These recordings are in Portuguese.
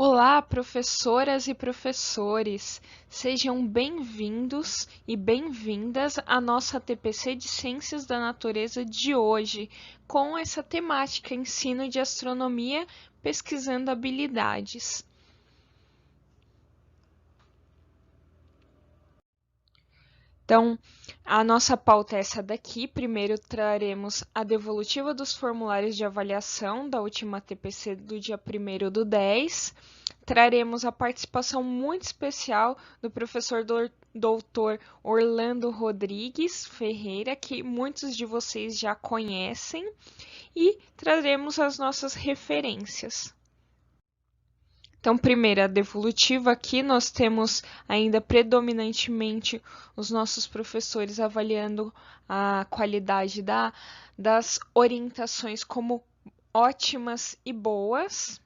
Olá, professoras e professores! Sejam bem-vindos e bem-vindas à nossa TPC de Ciências da Natureza de hoje, com essa temática Ensino de Astronomia pesquisando habilidades. Então, a nossa pauta é essa daqui. Primeiro traremos a devolutiva dos formulários de avaliação da última TPC do dia 1º do 10. Traremos a participação muito especial do professor doutor Orlando Rodrigues Ferreira, que muitos de vocês já conhecem, e traremos as nossas referências. Então, primeiro, a devolutiva aqui, nós temos ainda predominantemente os nossos professores avaliando a qualidade das orientações como ótimas e boas.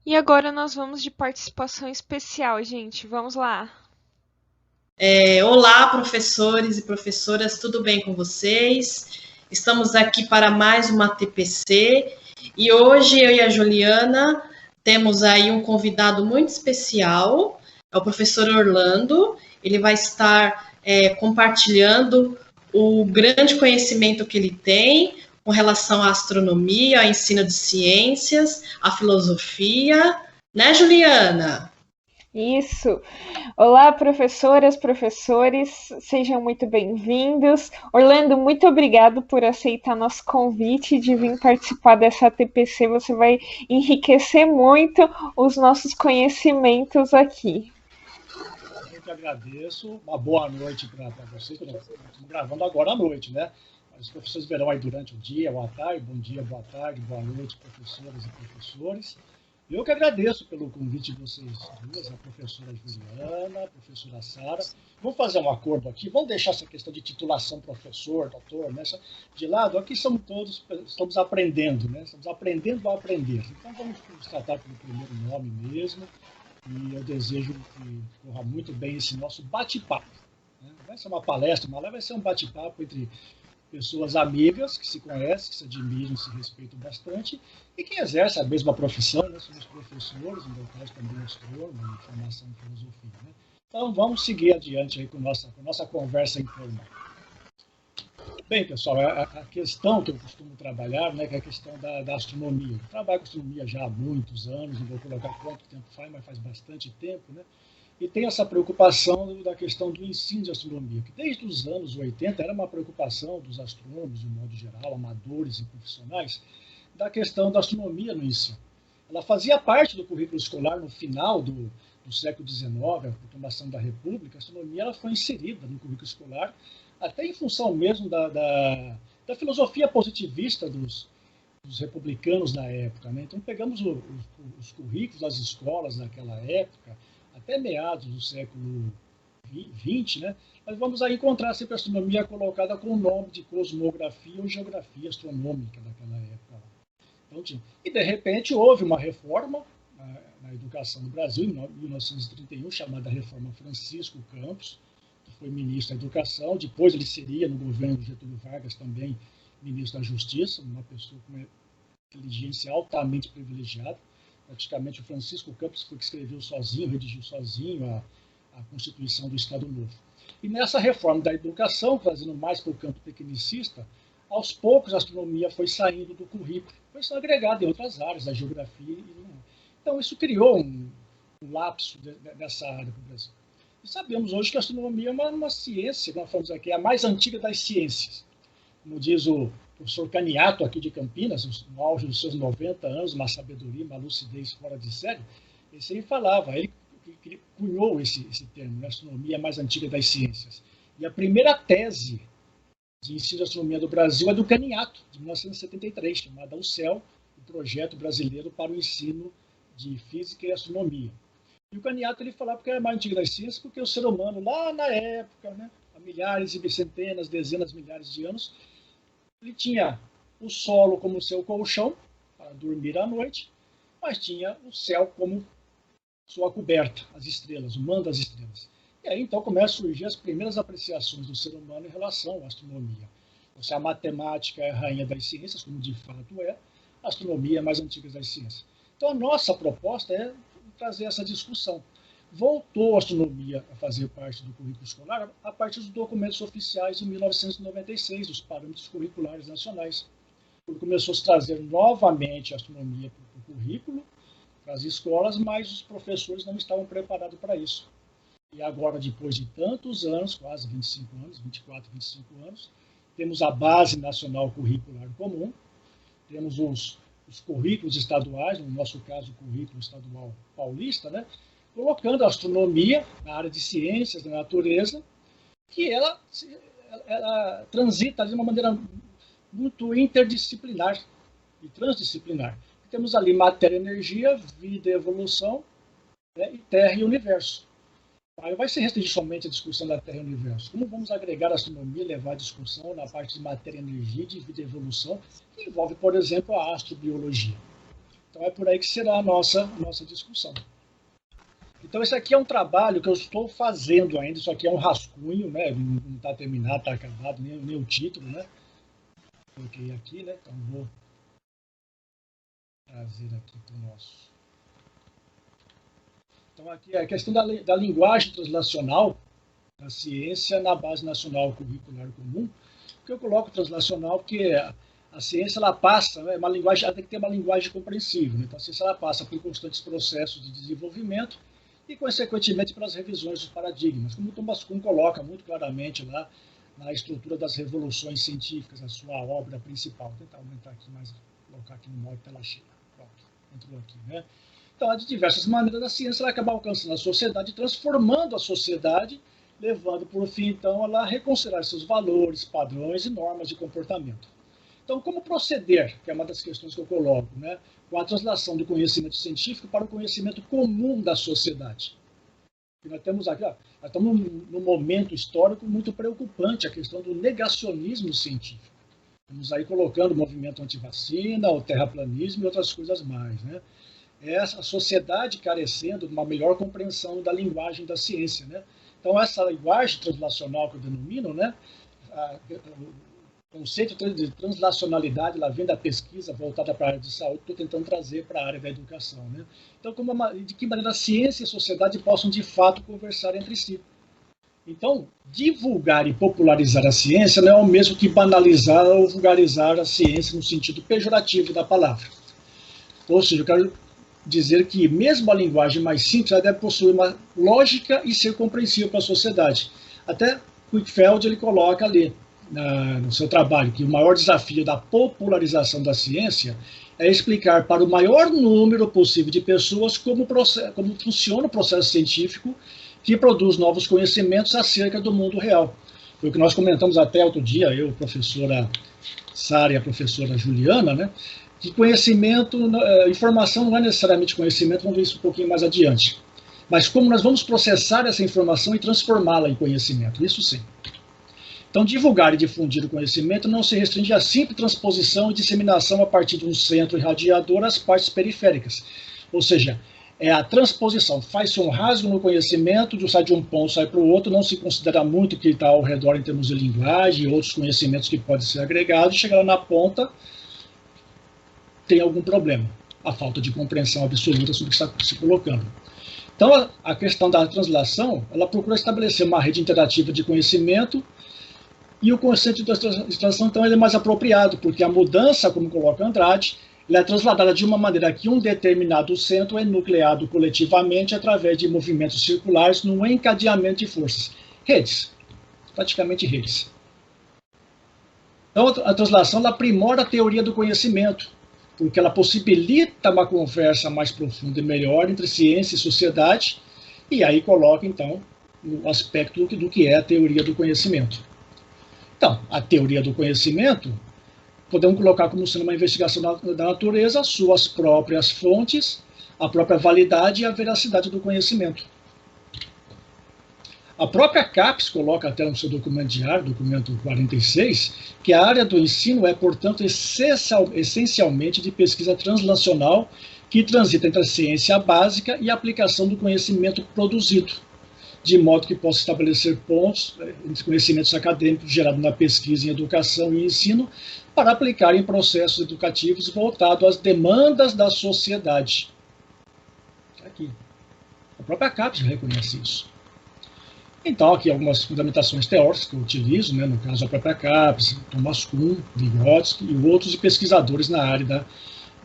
E agora nós vamos de participação especial, gente. Vamos lá. Olá, professores e professoras, tudo bem com vocês? Estamos aqui para mais uma TPC e hoje eu e a Juliana temos aí um convidado muito especial, é o professor Orlando. Ele vai estar compartilhando o grande conhecimento que ele tem com relação à astronomia, ao ensino de ciências, à filosofia, né, Juliana? Isso! Olá, professoras, professores, sejam muito bem-vindos. Orlando, muito obrigado por aceitar nosso convite de vir participar dessa TPC. Você vai enriquecer muito os nossos conhecimentos aqui. Eu que agradeço. Uma boa noite para vocês. Estamos gravando agora à noite, né? Os professores verão aí durante o dia, boa tarde, bom dia, boa tarde, boa noite, professoras e professores. Eu que agradeço pelo convite de vocês duas, a professora Juliana, a professora Sara. Vamos fazer um acordo aqui, vamos deixar essa questão de titulação professor, doutor, né, de lado. Aqui estamos aprendendo, né? Estamos aprendendo a aprender. Então vamos tratar pelo primeiro nome mesmo. E eu desejo que corra muito bem esse nosso bate-papo. Né? Vai ser uma palestra, mas lá vai ser um bate-papo entre pessoas amigas que se conhecem, que se admiram, se respeitam bastante, e que exercem a mesma profissão, né? Somos professores, no meu caso também astrônomo, formação em filosofia. Né? Então vamos seguir adiante aí com nossa conversa informal. Bem, pessoal, a questão que eu costumo trabalhar, né, que é a questão da astronomia. Eu trabalho com astronomia já há muitos anos, não vou colocar quanto tempo faz, mas faz bastante tempo, né? E tem essa preocupação da questão do ensino de astronomia, que desde os anos 80 era uma preocupação dos astrônomos, de um modo geral, amadores e profissionais, da questão da astronomia no ensino. Ela fazia parte do currículo escolar no final do século XIX, a proclamação da República. A astronomia ela foi inserida no currículo escolar, até em função mesmo da filosofia positivista dos republicanos na época. Né? Então, pegamos os currículos das escolas naquela época, até meados do século XX, né? Nós vamos aí encontrar sempre a astronomia colocada com o nome de cosmografia ou geografia astronômica naquela época. Então, e, de repente, houve uma reforma na educação no Brasil, em 1931, chamada Reforma Francisco Campos, que foi ministro da Educação. Depois ele seria, no governo de Getúlio Vargas, também ministro da Justiça, uma pessoa com uma inteligência altamente privilegiada. Praticamente o Francisco Campos foi que escreveu sozinho, redigiu sozinho a Constituição do Estado Novo. E nessa reforma da educação, trazendo mais para o campo tecnicista, aos poucos a astronomia foi saindo do currículo, foi sendo agregada em outras áreas, da geografia. Então isso criou um lapso dessa área para o Brasil. E sabemos hoje que a astronomia é uma ciência, nós falamos aqui, é a mais antiga das ciências. Como diz o professor Caniato, aqui de Campinas, no auge dos seus 90 anos, uma sabedoria, uma lucidez fora de série, ele falava, ele cunhou esse termo, né? Astronomia é a mais antiga das ciências. E a primeira tese de ensino de astronomia do Brasil é do Caniato, de 1973, chamada O Céu, o Projeto Brasileiro para o Ensino de Física e Astronomia. E o Caniato ele falava que era a mais antiga das ciências porque o ser humano, lá na época, né, há milhares e centenas, dezenas, milhares de anos, ele tinha o solo como seu colchão para dormir à noite, mas tinha o céu como sua coberta, as estrelas, o manto das estrelas. E aí então começam a surgir as primeiras apreciações do ser humano em relação à astronomia. Então, se a matemática é a rainha das ciências, como de fato é, astronomia mais antigas das ciências. Então, a nossa proposta é trazer essa discussão. Voltou a astronomia a fazer parte do currículo escolar a partir dos documentos oficiais de 1996, dos parâmetros curriculares nacionais, quando começou a se trazer novamente a astronomia para o currículo, para as escolas, mas os professores não estavam preparados para isso. E agora, depois de tantos anos, quase 25 anos, 24, 25 anos, temos a Base Nacional Curricular Comum, temos os currículos estaduais, no nosso caso, o currículo estadual paulista, né, colocando a astronomia na área de ciências da natureza, que ela transita de uma maneira muito interdisciplinar e transdisciplinar. Temos ali matéria, energia, vida e evolução, né, e Terra e Universo. Aí vai se restringir somente a discussão da Terra e Universo. Como vamos agregar a astronomia, levar a discussão na parte de matéria, energia, de vida e evolução, que envolve, por exemplo, a astrobiologia. Então é por aí que será a nossa discussão. Então, esse aqui é um trabalho que eu estou fazendo ainda, isso aqui é um rascunho, né? Não está terminado, está acabado, nem o título, né? Coloquei aqui, né? Então, vou trazer aqui para o nosso. Então, aqui é a questão da linguagem translacional da ciência na Base Nacional Curricular Comum, que eu coloco translacional porque a ciência, ela passa, né? Uma linguagem, ela tem que ter uma linguagem compreensível, né? Então, a ciência, ela passa por constantes processos de desenvolvimento e, consequentemente, pelas revisões dos paradigmas, como o Thomas Kuhn coloca muito claramente lá na estrutura das revoluções científicas, a sua obra principal. Vou tentar aumentar aqui mais, colocar aqui no modo tela cheia. Pronto, entrou aqui, né? Então, de diversas maneiras, a ciência vai acabar alcançando a sociedade, transformando a sociedade, levando, por fim, então, ela a reconsiderar seus valores, padrões e normas de comportamento. Então, como proceder, que é uma das questões que eu coloco, né, com a translação do conhecimento científico para o conhecimento comum da sociedade? E nós temos aqui, nós estamos num momento histórico muito preocupante, a questão do negacionismo científico. Estamos aí colocando o movimento antivacina, o terraplanismo e outras coisas mais, né? É a sociedade carecendo de uma melhor compreensão da linguagem da ciência, né? Então, essa linguagem translacional que eu denomino, né, o conceito de translacionalidade, ela vem da pesquisa voltada para a área de saúde, estou tentando trazer para a área da educação, né? Então, de que maneira a ciência e a sociedade possam, de fato, conversar entre si. Então, divulgar e popularizar a ciência não é o mesmo que banalizar ou vulgarizar a ciência no sentido pejorativo da palavra. Ou seja, eu quero dizer que mesmo a linguagem mais simples, ela deve possuir uma lógica e ser compreensível para a sociedade. Até Quickfeld, ele coloca ali, no seu trabalho, que o maior desafio da popularização da ciência é explicar para o maior número possível de pessoas como funciona o processo científico que produz novos conhecimentos acerca do mundo real. Foi o que nós comentamos até outro dia, eu, a professora Sara e a professora Juliana, né? Que conhecimento, informação não é necessariamente conhecimento, vamos ver isso um pouquinho mais adiante. Mas como nós vamos processar essa informação e transformá-la em conhecimento, isso sim. Então, divulgar e difundir o conhecimento não se restringe à simples transposição e disseminação a partir de um centro irradiador às partes periféricas. Ou seja, é a transposição. Faz-se um rasgo no conhecimento, sai de um ponto, sai para o outro, não se considera muito o que está ao redor em termos de linguagem e outros conhecimentos que podem ser agregados, chega lá na ponta, tem algum problema. A falta de compreensão absoluta sobre o que está se colocando. Então, a questão da translação, ela procura estabelecer uma rede interativa de conhecimento. E o conceito de translação, então, ele é mais apropriado, porque a mudança, como coloca Andrade, ela é transladada de uma maneira que um determinado centro é nucleado coletivamente através de movimentos circulares num encadeamento de forças. Redes, praticamente redes. Então, a translação ela aprimora a teoria do conhecimento, porque ela possibilita uma conversa mais profunda e melhor entre ciência e sociedade, e aí coloca, então, o aspecto do que é a teoria do conhecimento. Então, a teoria do conhecimento, podemos colocar como sendo uma investigação da natureza, suas próprias fontes, a própria validade e a veracidade do conhecimento. A própria CAPES coloca até no seu documento diário, documento 46, que a área do ensino é, portanto, essencialmente de pesquisa translacional que transita entre a ciência básica e a aplicação do conhecimento produzido, de modo que possa estabelecer pontos entre conhecimentos acadêmicos gerados na pesquisa em educação e ensino, para aplicar em processos educativos voltados às demandas da sociedade. Aqui. A própria CAPES reconhece isso. Então, aqui algumas fundamentações teóricas que eu utilizo, né, no caso a própria CAPES, Thomas Kuhn, Vygotsky e outros pesquisadores na área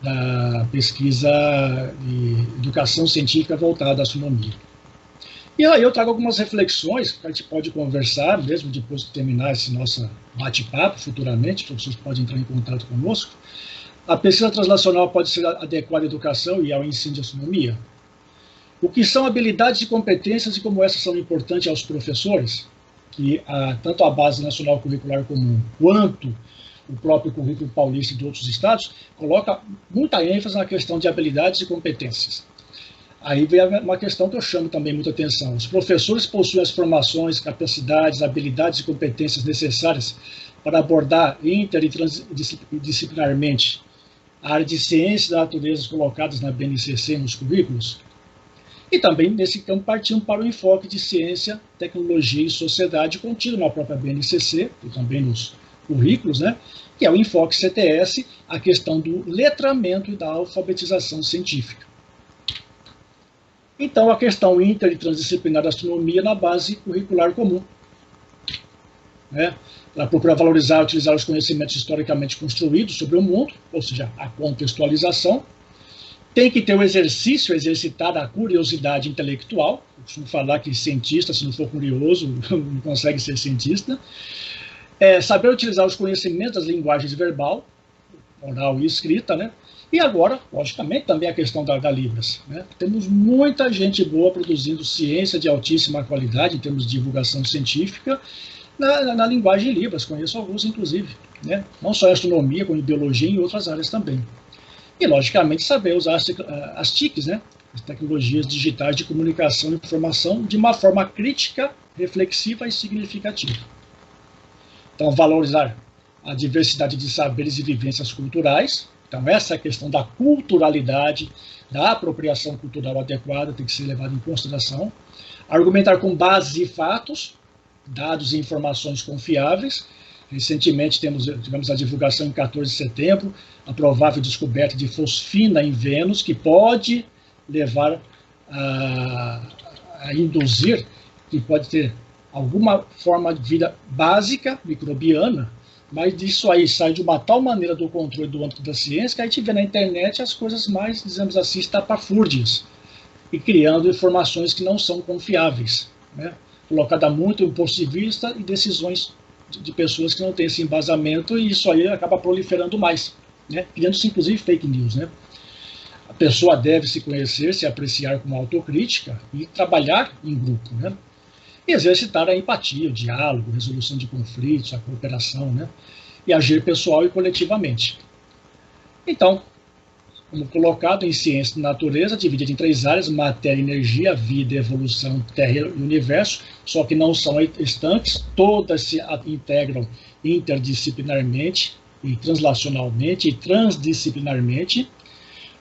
da pesquisa de educação científica voltada à astronomia. E aí eu trago algumas reflexões que a gente pode conversar, mesmo depois de terminar esse nosso bate-papo futuramente, todos vocês podem entrar em contato conosco. A pesquisa translacional pode ser adequada à educação e ao ensino de astronomia? O que são habilidades e competências e como essas são importantes aos professores? Que tanto a Base Nacional Curricular Comum quanto o próprio currículo paulista de outros estados coloca muita ênfase na questão de habilidades e competências. Aí vem uma questão que eu chamo também muita atenção. Os professores possuem as formações, capacidades, habilidades e competências necessárias para abordar inter- e transdisciplinarmente a área de ciência da natureza colocadas na BNCC nos currículos? E também, nesse campo, partimos para o enfoque de ciência, tecnologia e sociedade contido na própria BNCC e também nos currículos, né? Que é o enfoque CTS, a questão do letramento e da alfabetização científica. Então, a questão inter- e transdisciplinar da astronomia na base curricular comum. Né? Ela procura valorizar e utilizar os conhecimentos historicamente construídos sobre o mundo, ou seja, a contextualização. Tem que ter o exercício, exercitar a curiosidade intelectual. Eu costumo falar que cientista, se não for curioso, não consegue ser cientista. Saber utilizar os conhecimentos das linguagens verbal, oral e escrita, né? E agora, logicamente, também a questão da Libras. Né? Temos muita gente boa produzindo ciência de altíssima qualidade, em termos de divulgação científica, na linguagem Libras. Conheço alguns, inclusive. Né? Não só em astronomia, como em biologia e em outras áreas também. E, logicamente, saber usar as TICs, né? As tecnologias digitais de comunicação e informação, de uma forma crítica, reflexiva e significativa. Então, valorizar a diversidade de saberes e vivências culturais. Então, essa é a questão da culturalidade, da apropriação cultural adequada, tem que ser levada em consideração. Argumentar com bases e fatos, dados e informações confiáveis. Recentemente tivemos a divulgação em 14 de setembro, a provável descoberta de fosfina em Vênus, que pode levar a induzir que pode ter alguma forma de vida básica, microbiana, mas isso aí sai de uma tal maneira do controle do âmbito da ciência que a gente vê na internet as coisas mais, dizemos assim, estapafúrdias, e criando informações que não são confiáveis, né? Colocada muito em ponto de vista e decisões de pessoas que não têm esse embasamento, e isso aí acaba proliferando mais, né? Criando-se inclusive fake news, né? A pessoa deve se conhecer, se apreciar com autocrítica e trabalhar em grupo, né? E exercitar a empatia, o diálogo, a resolução de conflitos, a cooperação, né? E agir pessoal e coletivamente. Então, como colocado em ciência da natureza, dividida em 3 áreas: matéria, energia, vida, evolução, terra e universo, só que não são estanques, todas se integram interdisciplinarmente e translacionalmente e transdisciplinarmente,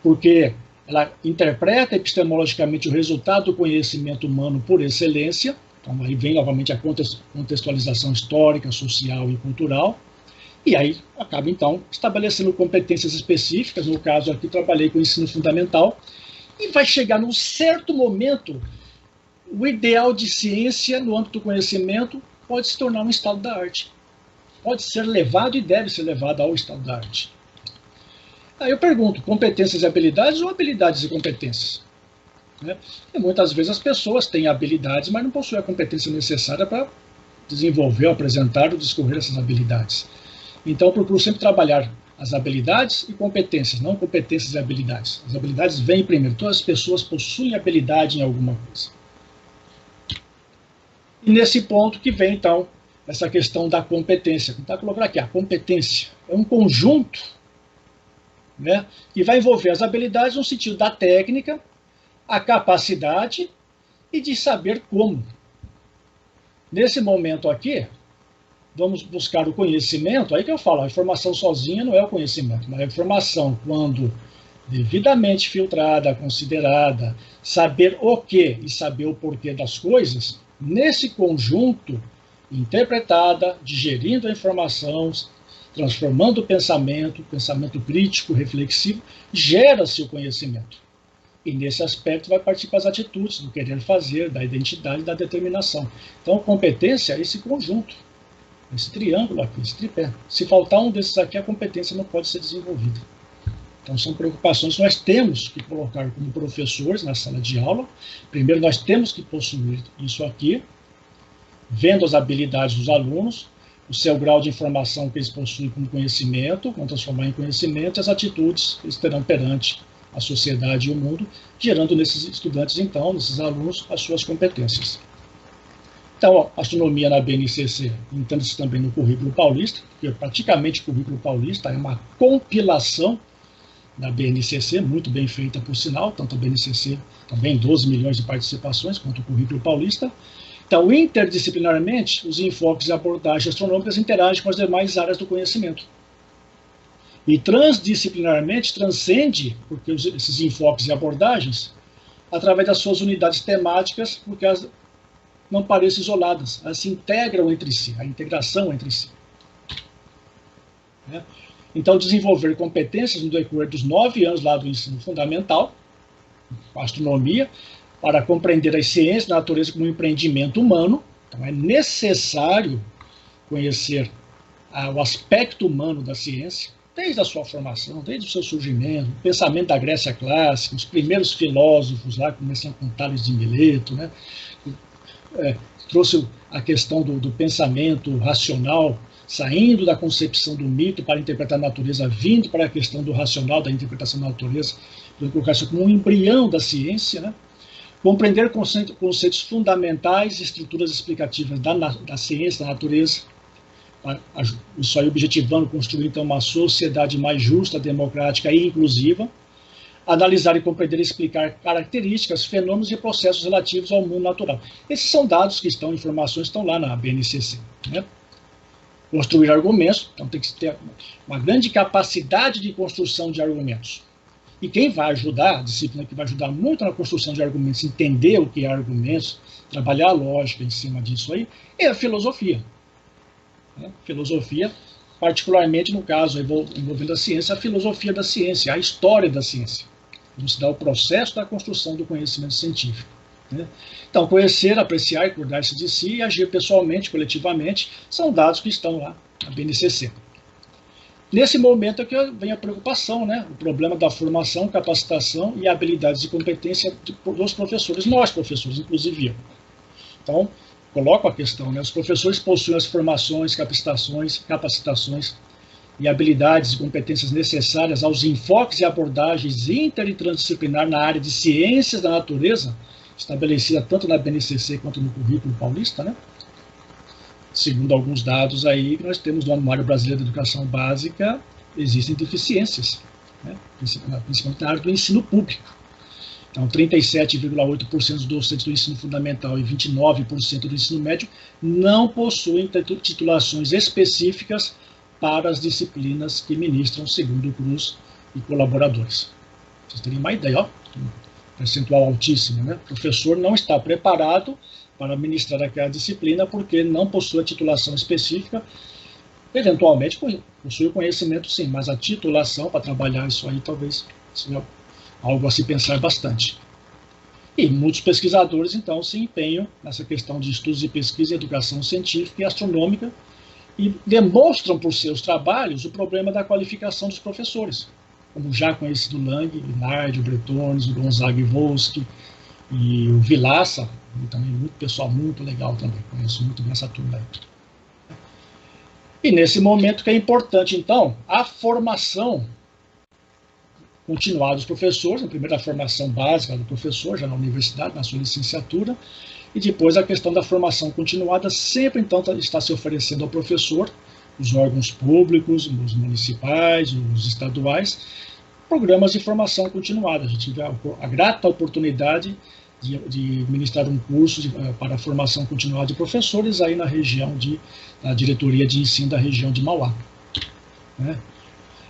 porque ela interpreta epistemologicamente o resultado do conhecimento humano por excelência. Então, aí vem novamente a contextualização histórica, social e cultural. E aí acaba, então, estabelecendo competências específicas. No caso aqui, trabalhei com ensino fundamental. E vai chegar num certo momento, o ideal de ciência no âmbito do conhecimento pode se tornar um estado da arte. Pode ser levado e deve ser levado ao estado da arte. Aí eu pergunto, competências e habilidades ou habilidades e competências? Né? E muitas vezes as pessoas têm habilidades, mas não possuem a competência necessária para desenvolver, apresentar ou discorrer essas habilidades. Então, eu procuro sempre trabalhar as habilidades e competências, não competências e habilidades. As habilidades vêm primeiro. Todas as pessoas possuem habilidade em alguma coisa. E nesse ponto que vem, então, essa questão da competência. Está colocando aqui, a competência é um conjunto, né, que vai envolver as habilidades no sentido da técnica, a capacidade e de saber como. Nesse momento aqui, vamos buscar o conhecimento, aí que eu falo, a informação sozinha não é o conhecimento, mas a informação, quando devidamente filtrada, considerada, saber o que e saber o porquê das coisas, nesse conjunto, interpretada, digerindo a informação, transformando o pensamento crítico, reflexivo, gera-se o conhecimento. E nesse aspecto vai partir para as atitudes, do querer fazer, da identidade, da determinação. Então, competência é esse conjunto, esse triângulo aqui, esse tripé. Se faltar um desses aqui, a competência não pode ser desenvolvida. Então, são preocupações que nós temos que colocar como professores na sala de aula. Primeiro, nós temos que possuir isso aqui, vendo as habilidades dos alunos, o seu grau de informação que eles possuem como conhecimento, vão transformar em conhecimento, e as atitudes que eles terão perante a sociedade e o mundo, gerando nesses estudantes, então, nesses alunos, as suas competências. Então, a astronomia na BNCC, entende-se também no currículo paulista, porque praticamente o currículo paulista é uma compilação da BNCC, muito bem feita por sinal, tanto a BNCC também 12 milhões de participações, quanto o currículo paulista. Então, interdisciplinarmente, os enfoques e abordagens astronômicas interagem com as demais áreas do conhecimento. E transdisciplinarmente transcende, porque esses enfoques e abordagens, através das suas unidades temáticas, porque elas não parecem isoladas, elas se integram entre si, a integração entre si. Então, desenvolver competências no decorrer dos 9 anos lá do ensino fundamental, a astronomia, para compreender as ciências da natureza como um empreendimento humano. Então, é necessário conhecer o aspecto humano da ciência, desde a sua formação, desde o seu surgimento, o pensamento da Grécia clássica, os primeiros filósofos lá, começando com Tales de Mileto, né? Trouxe a questão do pensamento racional, saindo da concepção do mito para interpretar a natureza, vindo para a questão do racional, da interpretação da natureza, para colocar isso como um embrião da ciência, né? Compreender conceitos fundamentais e estruturas explicativas da ciência, da natureza, isso aí objetivando construir então uma sociedade mais justa, democrática e inclusiva, analisar e compreender e explicar características, fenômenos e processos relativos ao mundo natural. Esses são dados que estão, informações que estão lá na BNCC, né? Construir argumentos, então tem que ter uma grande capacidade de construção de argumentos. E quem vai ajudar, a disciplina que vai ajudar muito na construção de argumentos, entender o que é argumentos, trabalhar a lógica em cima disso aí, é a filosofia. Filosofia, particularmente no caso envolvendo a ciência, a filosofia da ciência, a história da ciência. Como se dá o processo da construção do conhecimento científico. Então, conhecer, apreciar, acordar-se de si e agir pessoalmente, coletivamente, são dados que estão lá na BNCC. Nesse momento é que vem a preocupação, né? O problema da formação, capacitação e habilidades e competência dos professores, nós professores, inclusive eu. Então, coloco a questão, né? Os professores possuem as formações, capacitações e habilidades e competências necessárias aos enfoques e abordagens inter e transdisciplinar na área de ciências da natureza, estabelecida tanto na BNCC quanto no currículo paulista, né? Segundo alguns dados aí que nós temos no Anuário Brasileiro de Educação Básica, existem deficiências, né? Principalmente na área do ensino público. Então, 37,8% dos docentes do ensino fundamental e 29% do ensino médio não possuem titulações específicas para as disciplinas que ministram, segundo o Cruz e colaboradores. Vocês terem uma ideia, ó, um percentual altíssimo, né? O professor não está preparado para ministrar aquela disciplina porque não possui a titulação específica. Eventualmente possui o conhecimento sim, mas a titulação para trabalhar isso aí talvez seja algo a se pensar bastante. E muitos pesquisadores então se empenham nessa questão de estudos e pesquisa, educação científica e astronômica e demonstram por seus trabalhos o problema da qualificação dos professores, como já conhecido Lang, Linardi, o Bretones, o Gonzaga e Volsky, e o Vilaça, e também muito pessoal muito legal também, conheço muito bem essa turma aí. E nesse momento que é importante, então, a formação continuada dos professores, a primeira formação básica do professor, já na universidade, na sua licenciatura, e depois a questão da formação continuada, sempre, então, está se oferecendo ao professor, os órgãos públicos, os municipais, os estaduais, programas de formação continuada. A gente tiver a grata oportunidade de ministrar um curso para a formação continuada de professores aí na região na diretoria de ensino da região de Mauá, né?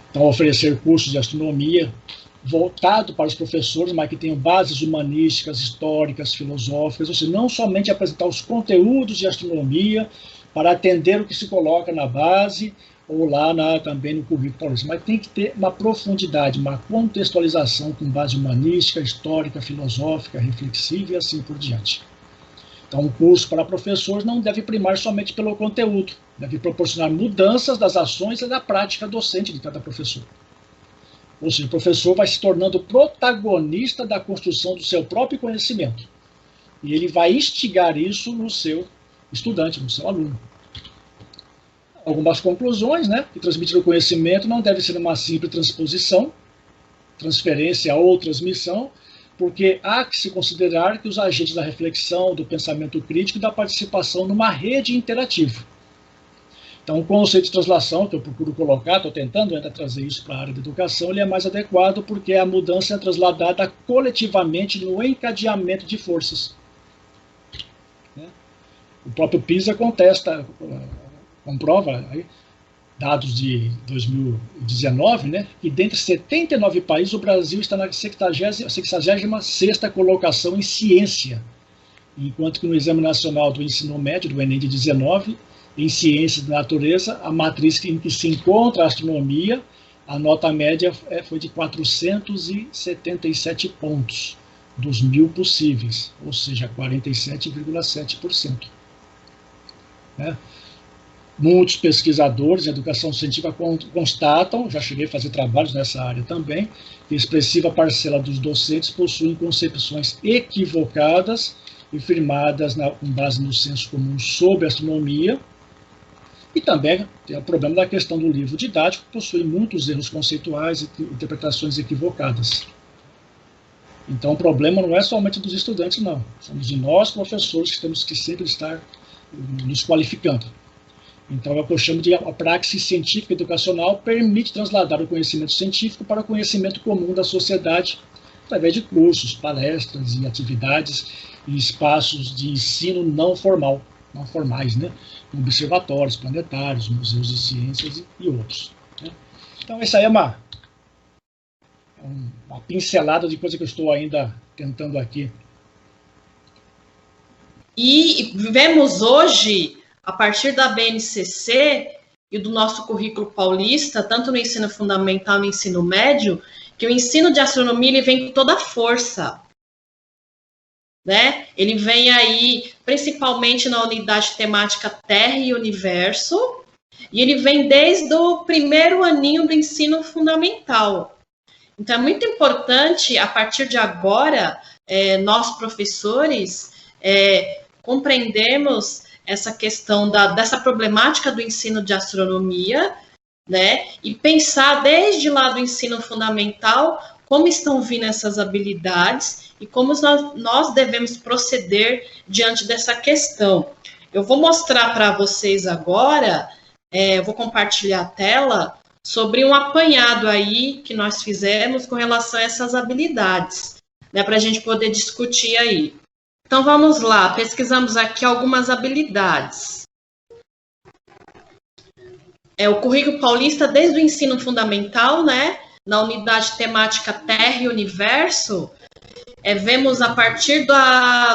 Então, oferecer cursos de astronomia voltado para os professores, mas que tenham bases humanísticas, históricas, filosóficas, ou seja, não somente apresentar os conteúdos de astronomia para atender o que se coloca na base, ou lá também no currículo paulista, mas tem que ter uma profundidade, uma contextualização com base humanística, histórica, filosófica, reflexiva e assim por diante. Então, o curso para professores não deve primar somente pelo conteúdo, deve proporcionar mudanças das ações e da prática docente de cada professor. Ou seja, o professor vai se tornando protagonista da construção do seu próprio conhecimento. E ele vai instigar isso no seu estudante, no seu aluno. Algumas conclusões, né? Que transmitir o conhecimento não deve ser uma simples transposição, transferência ou transmissão, porque há que se considerar que os agentes da reflexão, do pensamento crítico e da participação numa rede interativa. Então, o conceito de translação que eu procuro colocar, estou tentando ainda trazer isso para a área da educação, ele é mais adequado porque a mudança é trasladada coletivamente no encadeamento de forças. O próprio PISA comprova, dados de 2019, né, que dentre 79 países o Brasil está na 66ª colocação em ciência, enquanto que no Exame Nacional do Ensino Médio, do Enem de 19, em ciências da natureza, a matriz em que se encontra a astronomia, a nota média foi de 477 pontos, dos 1.000 possíveis, ou seja, 47,7%. Né? Muitos pesquisadores em educação científica constatam, já cheguei a fazer trabalhos nessa área também, que a expressiva parcela dos docentes possuem concepções equivocadas e firmadas com base no senso comum sobre astronomia. E também tem o problema da questão do livro didático, que possui muitos erros conceituais e interpretações equivocadas. Então, o problema não é somente dos estudantes, não. Somos de nós, professores, que temos que sempre estar nos qualificando. Então, é o que eu chamo de a praxis científica educacional permite trasladar o conhecimento científico para o conhecimento comum da sociedade, através de cursos, palestras e atividades e espaços de ensino não formais, né? Observatórios planetários, museus de ciências e outros. Né? Então, essa é uma pincelada de coisa que eu estou ainda tentando aqui. E vemos hoje, a partir da BNCC e do nosso currículo paulista, tanto no ensino fundamental e no ensino médio, que o ensino de astronomia ele vem com toda a força. Né? Ele vem aí, principalmente na unidade temática Terra e Universo, e ele vem desde o primeiro aninho do ensino fundamental. Então, é muito importante, a partir de agora, nós professores compreendermos essa questão dessa problemática do ensino de astronomia, né? E pensar desde lá do ensino fundamental como estão vindo essas habilidades e como nós devemos proceder diante dessa questão. Eu vou mostrar para vocês agora, vou compartilhar a tela, sobre um apanhado aí que nós fizemos com relação a essas habilidades, né, para a gente poder discutir aí. Então, vamos lá, pesquisamos aqui algumas habilidades. O currículo paulista, desde o ensino fundamental, né, na unidade temática Terra e Universo, vemos a partir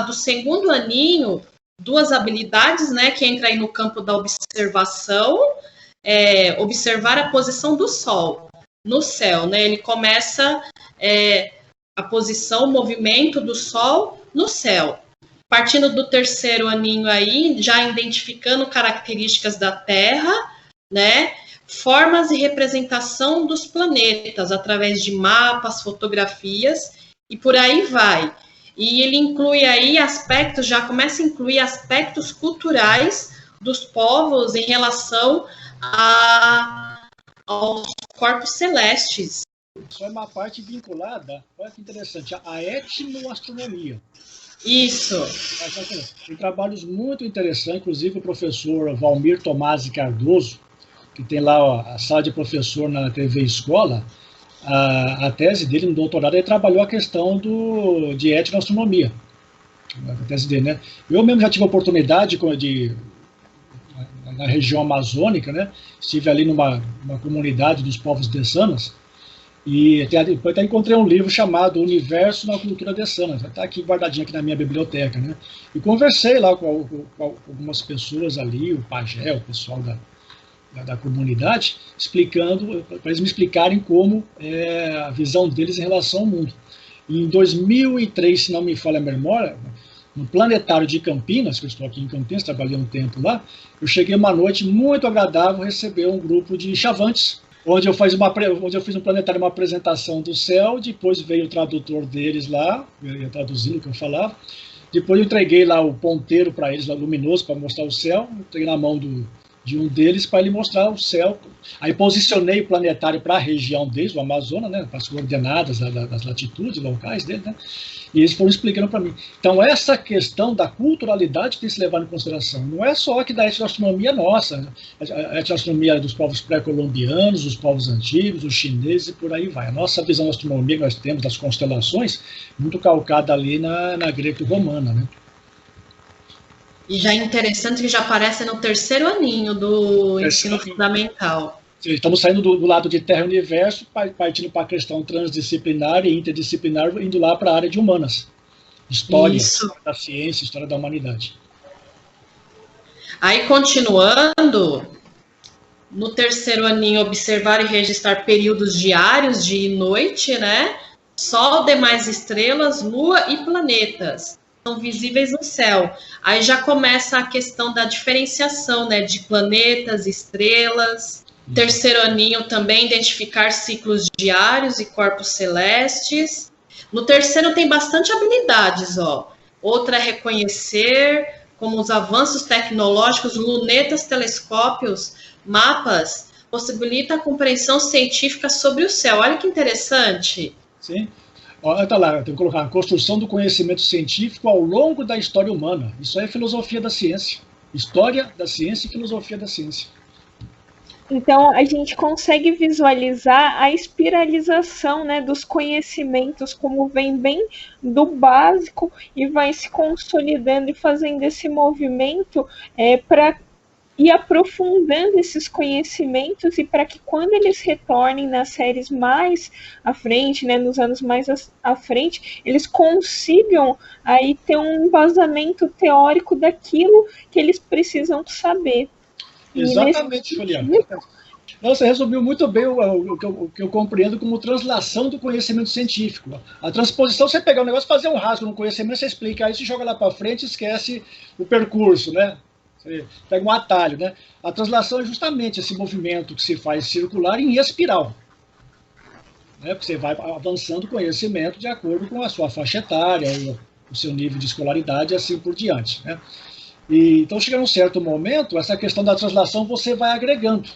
do segundo aninho, duas habilidades, né, que entra aí no campo da observação, observar a posição do Sol no céu, né? Ele começa a posição, o movimento do Sol no céu. Partindo do terceiro aninho aí, já identificando características da Terra, né? Formas e representação dos planetas através de mapas, fotografias e por aí vai. E ele inclui aí aspectos, já começa a incluir aspectos culturais dos povos em relação aos corpos celestes. Isso é uma parte vinculada, olha que interessante, à etnoastronomia. Isso. Tem trabalhos muito interessantes, inclusive o professor Valmir Tomasi Cardoso, que tem lá a sala de professor na TV Escola, a tese dele no doutorado, ele trabalhou a questão de etnoastronomia. A tese dele, né? Eu mesmo já tive a oportunidade na região amazônica, né? Estive ali numa comunidade dos povos dessanas e depois até encontrei um livro chamado Universo na Cultura Dessana, está aqui guardadinho aqui na minha biblioteca, né? E conversei lá com algumas pessoas ali, o pajé, o pessoal da comunidade, explicando, para eles me explicarem como é a visão deles em relação ao mundo. Em 2003, se não me falha a memória, no Planetário de Campinas, que eu estou aqui em Campinas, trabalhei um tempo lá, eu cheguei uma noite muito agradável receber um grupo de chavantes, onde eu fiz no planetário uma apresentação do céu, depois veio o tradutor deles lá, eu ia traduzindo o que eu falava, depois eu entreguei lá o ponteiro para eles, lá, luminoso, para mostrar o céu, entreguei na mão de um deles para ele mostrar o céu. Aí posicionei o planetário para a região deles, o Amazonas, né, para as coordenadas das latitudes locais dele, né, e eles foram explicando para mim. Então, essa questão da culturalidade tem que se levar em consideração. Não é só que da etnoastronomia nossa, né? A etnoastronomia dos povos pré-colombianos, dos povos antigos, os chineses e por aí vai. A nossa visão da astronomia que nós temos das constelações, muito calcada ali na greco-romana, né? E já é interessante que já aparece no terceiro aninho do ensino fundamental. Estamos saindo do lado de Terra e Universo, partindo para a questão transdisciplinar e interdisciplinar, indo lá para a área de humanas. História da ciência, história da humanidade. Aí, continuando, no terceiro aninho, observar e registrar períodos diários, dia e noite, né? Sol, demais estrelas, lua e planetas são visíveis no céu. Aí já começa a questão da diferenciação, né? De planetas, estrelas. Terceiro aninho também, identificar ciclos diários e corpos celestes. No terceiro tem bastante habilidades, ó. Outra é reconhecer, como os avanços tecnológicos, lunetas, telescópios, mapas, possibilita a compreensão científica sobre o céu. Olha que interessante. Sim. Olha lá, tem que colocar a construção do conhecimento científico ao longo da história humana. Isso aí é filosofia da ciência. História da ciência e filosofia da ciência. Então, a gente consegue visualizar a espiralização, né, dos conhecimentos, como vem bem do básico e vai se consolidando e fazendo esse movimento para ir aprofundando esses conhecimentos e para que quando eles retornem nas séries mais à frente, né, nos anos mais à frente, eles consigam aí ter um embasamento teórico daquilo que eles precisam saber. Exatamente, Juliana. Você resumiu muito bem o que eu compreendo como translação do conhecimento científico. A transposição, você pegar um negócio, fazer um rasgo no conhecimento, você explica, aí você joga lá para frente e esquece o percurso, né? Você pega um atalho, né? A translação é justamente esse movimento que se faz circular em espiral. Né? Porque você vai avançando o conhecimento de acordo com a sua faixa etária, o seu nível de escolaridade e assim por diante, né? Então, chega num certo momento, essa questão da translação você vai agregando.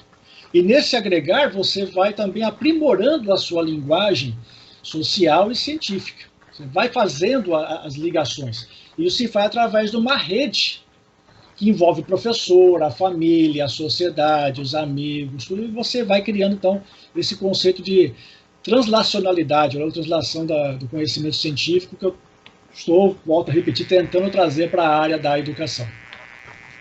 E nesse agregar, você vai também aprimorando a sua linguagem social e científica. Você vai fazendo as ligações. Isso se faz através de uma rede que envolve o professor, a família, a sociedade, os amigos, tudo, e você vai criando, então, esse conceito de translacionalidade, ou translação do conhecimento científico, que eu volto a repetir, tentando trazer para a área da educação.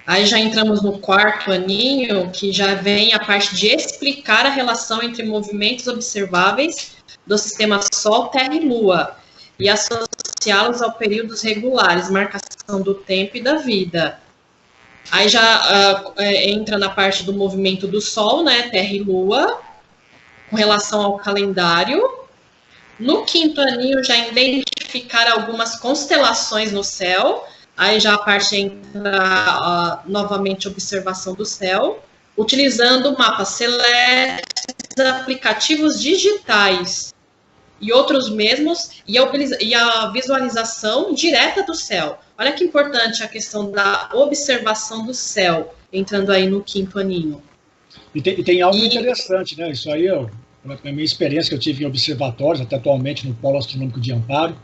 Aí já entramos no quarto aninho, que já vem a parte de explicar a relação entre movimentos observáveis do sistema Sol, Terra e Lua, e associá-los a períodos regulares, marcação do tempo e da vida. Aí já entra na parte do movimento do Sol, né, Terra e Lua, com relação ao calendário. No quinto aninho, já identificar algumas constelações no céu. Aí já a parte entra novamente observação do céu, utilizando mapas celestes, aplicativos digitais e outros mesmos, e a visualização direta do céu. Olha que importante a questão da observação do céu, entrando aí no quinto aninho. E tem algo interessante, né? Isso aí, a minha experiência que eu tive em observatórios, até atualmente no Polo Astronômico de Amparo.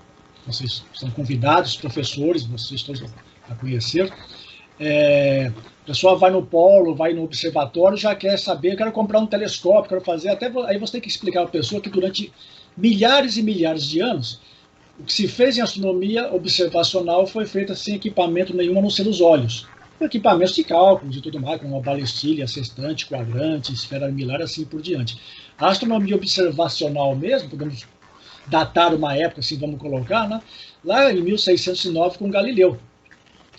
Vocês são convidados, professores, vocês todos a conhecer. A pessoa vai no polo, vai no observatório, já quer saber, quero comprar um telescópio, quero fazer, aí você tem que explicar à pessoa que durante milhares e milhares de anos, o que se fez em astronomia observacional foi feito sem equipamento nenhum, a não ser os olhos. Equipamentos de cálculos e tudo mais, como uma balestilha, sextante, quadrante, esfera armilar, assim por diante. A astronomia observacional mesmo, podemos datar uma época, assim vamos colocar, né? Lá em 1609 com Galileu.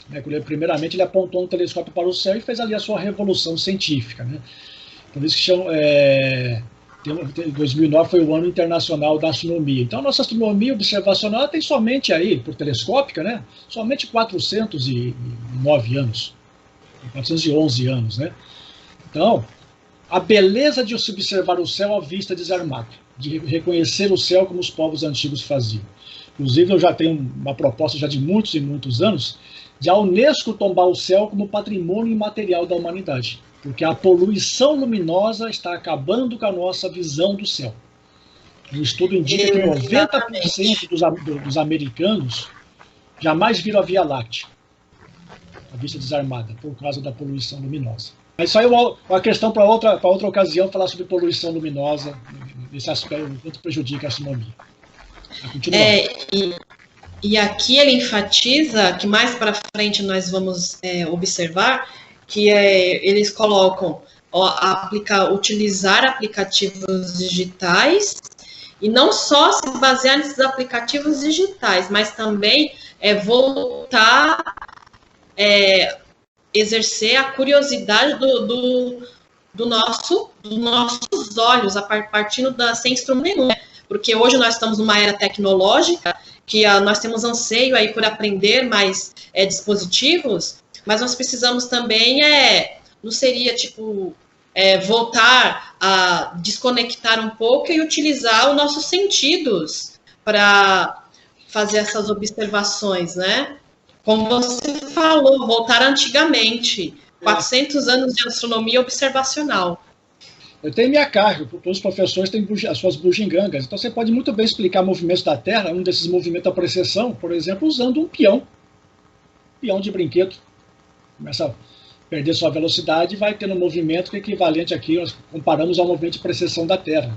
Né? Primeiramente ele apontou um telescópio para o céu e fez ali a sua revolução científica. Né? Por isso que chamam, 2009 foi o ano internacional da astronomia. Então, a nossa astronomia observacional tem somente aí, por telescópica, né, somente 409 anos, 411 anos, né? Então, a beleza de se observar o céu à vista desarmado, de reconhecer o céu como os povos antigos faziam. Inclusive, eu já tenho uma proposta já de muitos e muitos anos de a Unesco tombar o céu como patrimônio imaterial da humanidade, porque a poluição luminosa está acabando com a nossa visão do céu. O estudo indica que 90% dos americanos jamais viram a Via Láctea, a vista desarmada, por causa da poluição luminosa. Mas isso aí é uma questão para outra ocasião, falar sobre poluição luminosa, esse aspecto, o quanto prejudica a astronomia. E aqui ele enfatiza que mais para frente nós vamos observar que eles colocam utilizar aplicativos digitais e não só se basear nesses aplicativos digitais, mas também voltar exercer a curiosidade dos nossos olhos, partindo sem instrumento nenhum, né? Porque hoje nós estamos numa era tecnológica que nós temos anseio aí por aprender mais dispositivos, mas nós precisamos também, não seria tipo voltar a desconectar um pouco e utilizar os nossos sentidos para fazer essas observações, né? Como você falou, voltar antigamente, 400 anos de astronomia observacional. Eu tenho minha carga, todos os professores têm as suas bugigangas, então você pode muito bem explicar movimentos da Terra, um desses movimentos da precessão, por exemplo, usando um peão de brinquedo. Começa a perder sua velocidade e vai tendo um movimento que é equivalente aqui, nós comparamos ao movimento de precessão da Terra.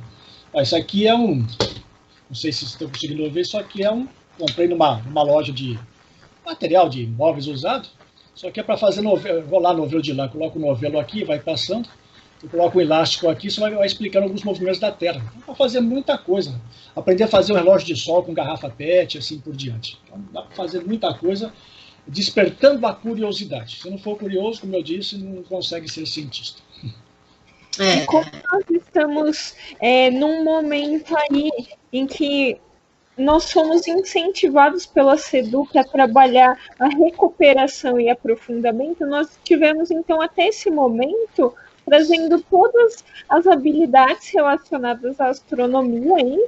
Isso aqui é não sei se vocês estão conseguindo ver, isso aqui comprei numa loja de material de móveis usado, só que é para fazer novelo, vou lá novelo de lã, coloco o novelo aqui, vai passando, eu coloco um elástico aqui, você vai explicando alguns movimentos da Terra. Então, para fazer muita coisa, aprender a fazer um relógio de sol com garrafa PET, assim por diante. Então, dá para fazer muita coisa, despertando a curiosidade. Se não for curioso, como eu disse, não consegue ser cientista. E como nós estamos num momento aí em que nós somos incentivados pela SEDUC a trabalhar a recuperação e aprofundamento, nós tivemos, então, até esse momento, trazendo todas as habilidades relacionadas à astronomia aí,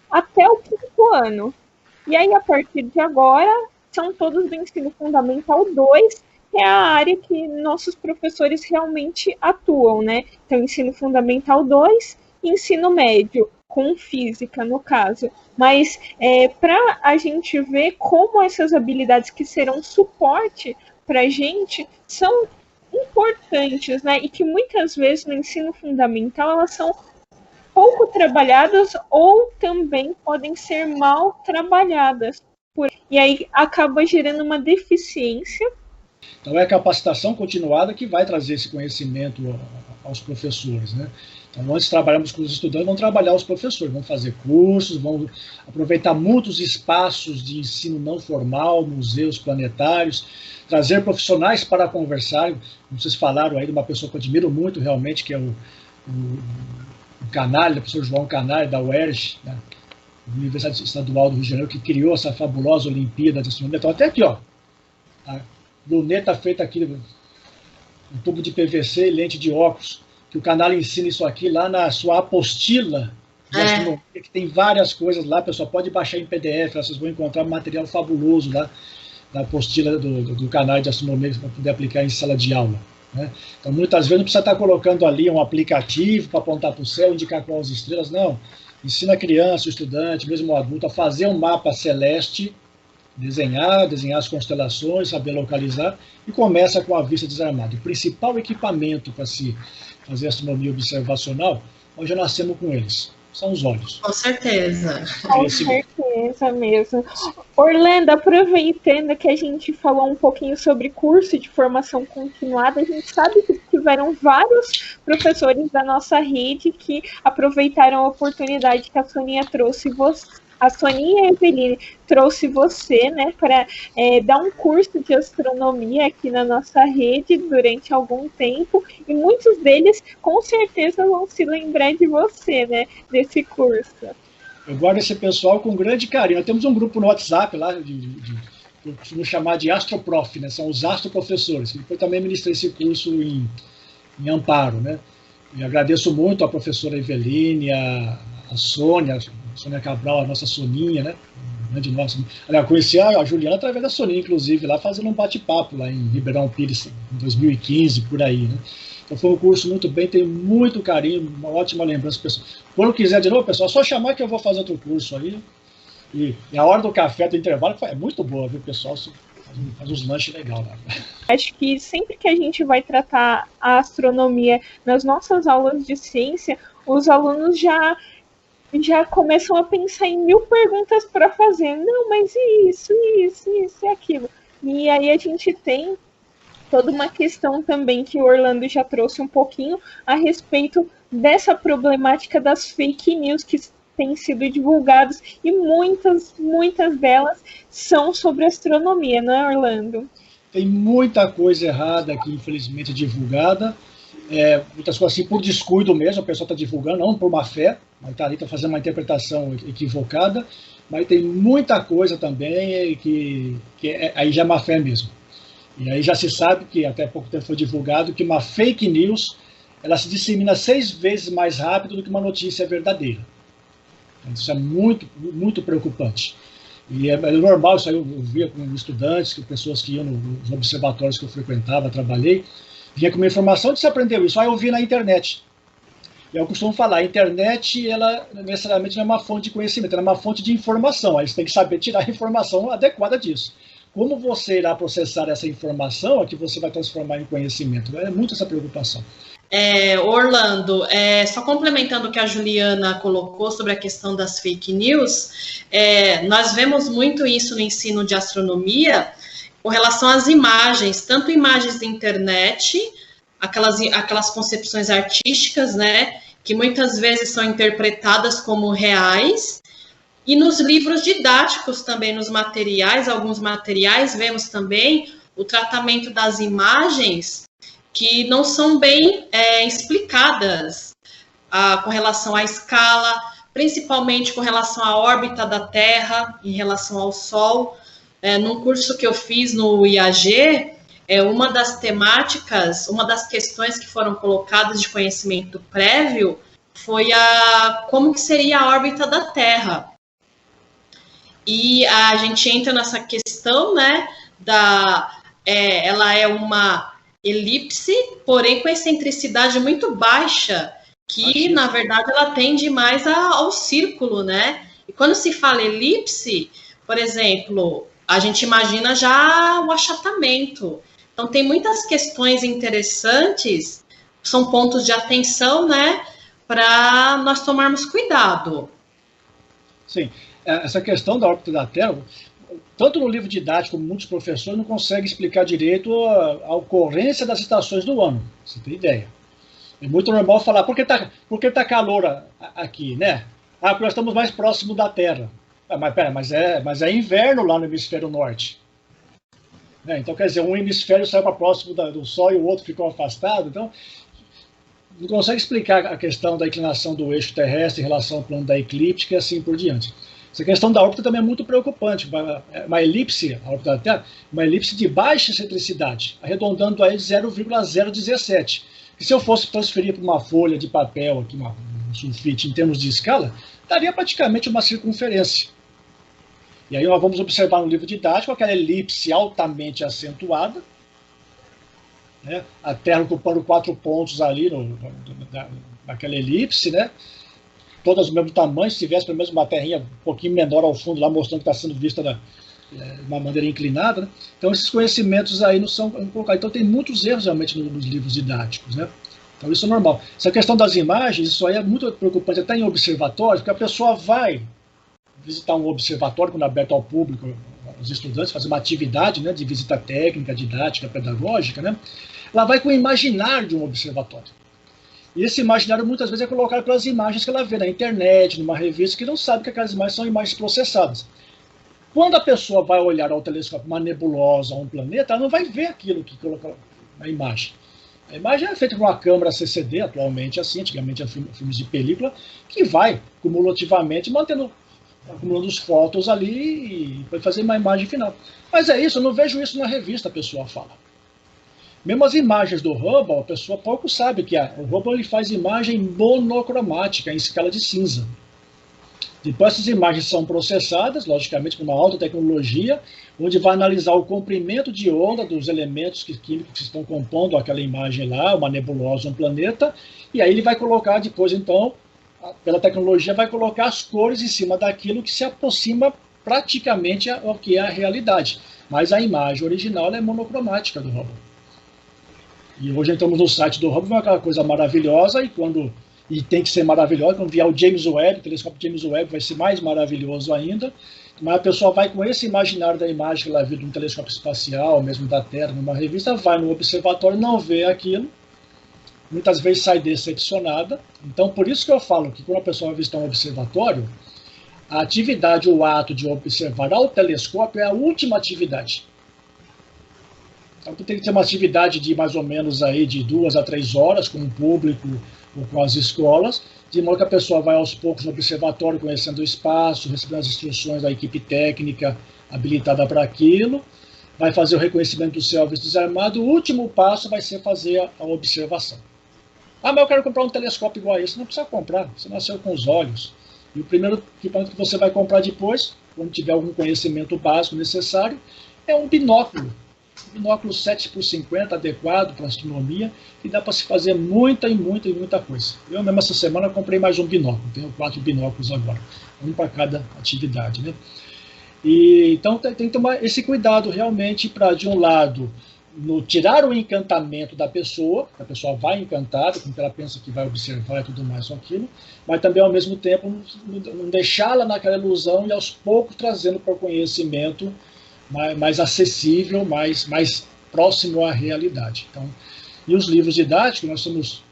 até o 5º ano. E aí, a partir de agora, são todos do ensino fundamental 2, que é a área que nossos professores realmente atuam, né? Então, ensino fundamental 2 e ensino médio, com física, no caso. Mas para a gente ver como essas habilidades que serão suporte para a gente são importantes, né? E que muitas vezes no ensino fundamental elas são pouco trabalhadas ou também podem ser mal trabalhadas. E aí acaba gerando uma deficiência. Então é a capacitação continuada que vai trazer esse conhecimento aos professores, né? Então, antes trabalhamos com os estudantes, vamos trabalhar os professores, vamos fazer cursos, vamos aproveitar muitos espaços de ensino não formal, museus planetários, trazer profissionais para conversar. Como vocês falaram aí de uma pessoa que eu admiro muito realmente, que é o Canalha, o professor João Canalha, da UERJ, né, Universidade Estadual do Rio de Janeiro, que criou essa fabulosa Olimpíada de Astronomia. Então, até aqui, ó, a luneta feita aqui, um tubo de PVC e lente de óculos, que o canal ensina isso aqui lá na sua apostila de astronomia, que tem várias coisas lá, a pessoa pode baixar em PDF, vocês vão encontrar um material fabuloso lá na apostila do canal de astronomia para poder aplicar em sala de aula, né? Então, muitas vezes não precisa estar colocando ali um aplicativo para apontar para o céu, indicar quais as estrelas, não. Ensina a criança, o estudante, mesmo o adulto, a fazer um mapa celeste, desenhar as constelações, saber localizar, e começa com a vista desarmada. O principal equipamento para se fazer astronomia observacional, nós já nascemos com eles, são os olhos. Com certeza. Com certeza mesmo. Orlando, aproveitando que a gente falou um pouquinho sobre curso de formação continuada, a gente sabe que tiveram vários professores da nossa rede que aproveitaram a oportunidade que a Soninha trouxe a Soninha Eveline trouxe você, né, para dar um curso de astronomia aqui na nossa rede durante algum tempo, e muitos deles com certeza vão se lembrar de você, né, desse curso. Eu guardo esse pessoal com grande carinho. Nós temos um grupo no WhatsApp lá, que eu costumo chamar de Astroprof, né, são os astroprofessores, que depois também ministrei esse curso em Amparo, né. E agradeço muito a professora Eveline, a Sônia Cabral, a nossa Soninha, né? Aliás, conheci a Juliana através da Soninha, inclusive, lá fazendo um bate-papo lá em Ribeirão Pires, em 2015, por aí, né? Então foi um curso muito bem, tenho muito carinho, uma ótima lembrança. Pessoal. Quando quiser de novo, pessoal, é só chamar que eu vou fazer outro curso aí. E a hora do café, do intervalo, é muito boa, viu, pessoal? Faz uns lanches legais lá. Acho que sempre que a gente vai tratar a astronomia nas nossas aulas de ciência, os alunos já começam a pensar em 1000 perguntas para fazer. Não, mas isso e aquilo. E aí a gente tem toda uma questão também que o Orlando já trouxe um pouquinho a respeito dessa problemática das fake news que têm sido divulgadas, e muitas delas são sobre astronomia, não é, Orlando? Tem muita coisa errada aqui, infelizmente, divulgada. Muitas coisas assim por descuido mesmo, a pessoa está divulgando, não por má fé, mas está ali, está fazendo uma interpretação equivocada, mas tem muita coisa também que aí já é má fé mesmo. E aí já se sabe que até pouco tempo foi divulgado que uma fake news, ela se dissemina 6 vezes mais rápido do que uma notícia verdadeira. Então, isso é muito, muito preocupante. E é normal, isso aí eu via com estudantes, com pessoas que iam nos observatórios que eu frequentava, trabalhei, vinha com uma informação de se aprendeu isso, aí eu vi na internet. E eu costumo falar, a internet, ela necessariamente não é uma fonte de conhecimento, ela é uma fonte de informação, aí você tem que saber tirar a informação adequada disso. Como você irá processar essa informação é que você vai transformar em conhecimento. É muito essa preocupação. Orlando, só complementando o que a Juliana colocou sobre a questão das fake news, nós vemos muito isso no ensino de astronomia com relação às imagens, tanto imagens da internet, aquelas concepções artísticas, né, que muitas vezes são interpretadas como reais, e nos livros didáticos também, nos materiais, alguns materiais, vemos também o tratamento das imagens que não são bem explicadas com relação à escala, principalmente com relação à órbita da Terra, em relação ao Sol. Num curso que eu fiz no IAG, uma das temáticas, uma das questões que foram colocadas de conhecimento prévio foi como que seria a órbita da Terra. E a gente entra nessa questão, né, ela é uma elipse, porém com excentricidade muito baixa, que na verdade ela tende mais ao círculo, né? E quando se fala elipse, por exemplo, a gente imagina já o achatamento. Então tem muitas questões interessantes, são pontos de atenção, né, para nós tomarmos cuidado. Sim, essa questão da órbita da Terra, tanto no livro didático como muitos professores não conseguem explicar direito a ocorrência das estações do ano, você tem ideia. É muito normal falar, por que tá calor aqui, né? Porque nós estamos mais próximos da Terra. Mas é inverno lá no hemisfério norte. Então, quer dizer, um hemisfério saiu para próximo do Sol e o outro ficou afastado. Então, não consegue explicar a questão da inclinação do eixo terrestre em relação ao plano da eclíptica e assim por diante. Essa questão da órbita também é muito preocupante. Uma elipse, a órbita da Terra, uma elipse de baixa excentricidade, arredondando aí de 0,017. E se eu fosse transferir para uma folha de papel, aqui, um sulfite, em termos de escala, daria praticamente uma circunferência. E aí nós vamos observar no livro didático aquela elipse altamente acentuada, né? A Terra ocupando 4 pontos ali naquela elipse, né? Todas do mesmo tamanho, se tivesse pelo menos uma terrinha um pouquinho menor ao fundo lá, mostrando que está sendo vista de uma maneira inclinada, né? Então esses conhecimentos aí não são colocados. Então tem muitos erros realmente nos livros didáticos, né? Então isso é normal. Essa questão das imagens, isso aí é muito preocupante, até em observatórios, porque a pessoa vai visitar um observatório, quando é aberto ao público, os estudantes, fazer uma atividade, né, de visita técnica, didática, pedagógica, né? Ela vai com o imaginário de um observatório. E esse imaginário muitas vezes é colocado pelas imagens que ela vê na internet, numa revista, que não sabe que aquelas imagens são imagens processadas. Quando a pessoa vai olhar ao telescópio uma nebulosa, um planeta, ela não vai ver aquilo que colocou na imagem. A imagem é feita com uma câmera CCD, atualmente assim, antigamente eram filmes de película, que vai cumulativamente acumulando os fotos ali e vai fazer uma imagem final. Mas é isso, eu não vejo isso na revista, a pessoa fala. Mesmo as imagens do Hubble, a pessoa pouco sabe que o Hubble ele faz imagem monocromática, em escala de cinza. Depois essas imagens são processadas, logicamente com uma alta tecnologia, onde vai analisar o comprimento de onda dos elementos químicos que estão compondo aquela imagem lá, uma nebulosa, um planeta, e aí ele vai colocar depois, então, pela tecnologia, vai colocar as cores em cima daquilo que se aproxima praticamente ao que é a realidade. Mas a imagem original é monocromática do Hubble. E hoje entramos no site do Hubble, é aquela coisa maravilhosa, e tem que ser maravilhosa. Quando vier o James Webb, o telescópio James Webb vai ser mais maravilhoso ainda. Mas a pessoa vai com esse imaginário da imagem que ela viu de um telescópio espacial, mesmo da Terra, numa revista, vai no observatório, não vê aquilo, muitas vezes sai decepcionada. Então, por isso que eu falo que quando a pessoa vai visitar um observatório, a atividade, o ato de observar ao telescópio é a última atividade. Então tem que ter uma atividade de mais ou menos aí de 2 a 3 horas com o público ou com as escolas, de modo que a pessoa vai aos poucos no observatório, conhecendo o espaço, recebendo as instruções da equipe técnica habilitada para aquilo, vai fazer o reconhecimento do céu visto desarmado. O último passo vai ser fazer a observação. Ah, mas eu quero comprar um telescópio igual a esse. Não precisa comprar, você nasceu com os olhos. E o primeiro equipamento que você vai comprar depois, quando tiver algum conhecimento básico necessário, é um binóculo. Binóculo 7x50, adequado para astronomia, que dá para se fazer muita coisa. Eu mesmo essa semana comprei mais um binóculo, tenho 4 binóculos agora, um para cada atividade, né? E, então tem que tomar esse cuidado realmente para, de um lado, tirar o encantamento da pessoa, a pessoa vai encantada, porque ela pensa que vai observar e tudo mais com aquilo, mas também ao mesmo tempo não deixá-la naquela ilusão e aos poucos trazendo para o conhecimento mais acessível, mais próximo à realidade. Então, e os livros didáticos, nós somos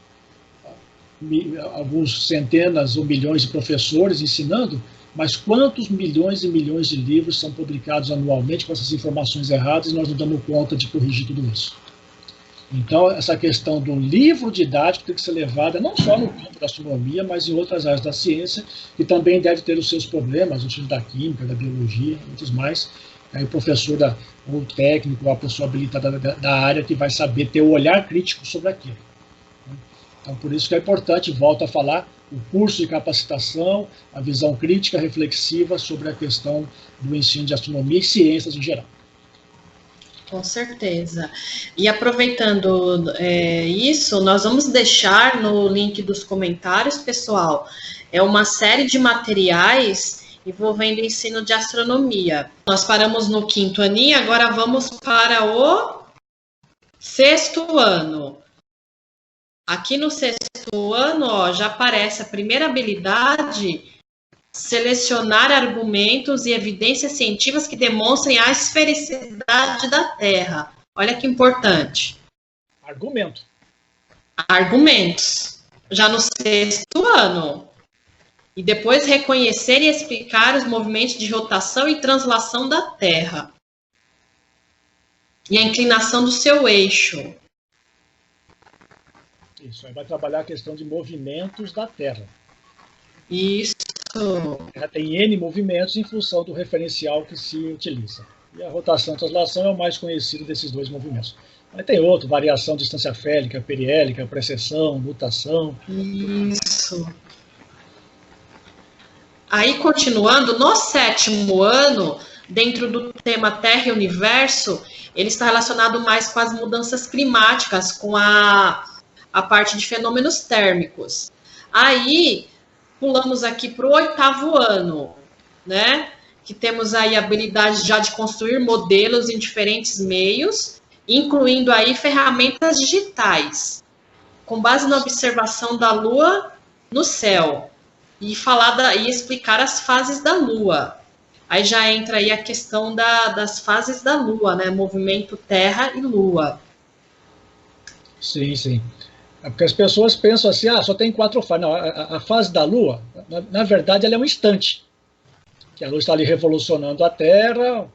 alguns centenas ou milhões de professores ensinando, mas quantos milhões e milhões de livros são publicados anualmente com essas informações erradas e nós não damos conta de corrigir tudo isso. Então, essa questão do livro didático tem que ser levada não só no campo da astronomia, mas em outras áreas da ciência, que também deve ter os seus problemas, os da química, da biologia, muitos mais. Aí o professor, ou o técnico, ou a pessoa habilitada da área que vai saber ter o olhar crítico sobre aquilo. Então, por isso que é importante, volto a falar, o curso de capacitação, a visão crítica, reflexiva sobre a questão do ensino de astronomia e ciências em geral. Com certeza. E aproveitando isso, nós vamos deixar no link dos comentários, pessoal, uma série de materiais envolvendo o ensino de astronomia. Nós paramos no 5º aninho, agora vamos para o 6º ano. Aqui no 6º ano, ó, já aparece a primeira habilidade, selecionar argumentos e evidências científicas que demonstrem a esfericidade da Terra. Olha que importante. Argumentos. Já no 6º ano. E depois reconhecer e explicar os movimentos de rotação e translação da Terra. E a inclinação do seu eixo. Isso, aí vai trabalhar a questão de movimentos da Terra. Isso. Ela tem N movimentos em função do referencial que se utiliza. E a rotação e translação é o mais conhecido desses dois movimentos. Mas tem outro, variação, distância félica, periélica, precessão, nutação. Isso. Aí, continuando, no 7º ano, dentro do tema Terra e Universo, ele está relacionado mais com as mudanças climáticas, com a parte de fenômenos térmicos. Aí, pulamos aqui para o 8º ano, né? Que temos aí a habilidade já de construir modelos em diferentes meios, incluindo aí ferramentas digitais, com base na observação da Lua no céu. E explicar as fases da Lua. Aí já entra aí a questão das fases da Lua, né? Movimento Terra e Lua. Sim, sim. É porque as pessoas pensam assim, só tem 4 fases. Não, a fase da Lua, na verdade, ela é um instante. Que a Lua está ali revolucionando a Terra,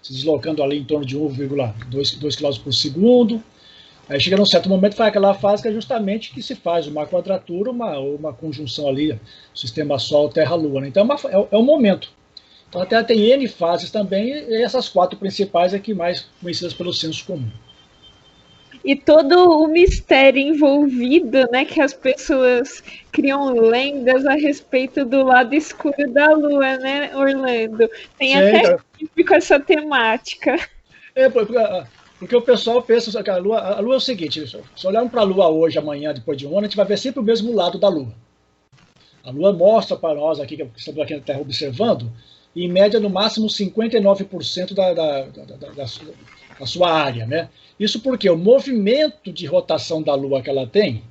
se deslocando ali em torno de 1,2 km por segundo. Aí chega num certo momento, faz aquela fase que é justamente que se faz uma quadratura, uma conjunção ali, sistema Sol, Terra, Lua. Né? Então é um momento. Então a Terra tem N fases também, e essas 4 principais é que mais conhecidas pelo senso comum. E todo o mistério envolvido, né, que as pessoas criam lendas a respeito do lado escuro da Lua, né, Orlando? Tem até filme com essa temática. Porque o pessoal pensa que a Lua é o seguinte, se olharmos para a Lua hoje, amanhã, depois de um ano, a gente vai ver sempre o mesmo lado da Lua. A Lua mostra para nós aqui, que estamos aqui na Terra observando, em média, no máximo, 59% da sua área, né? Isso porque o movimento de rotação da Lua que ela tem,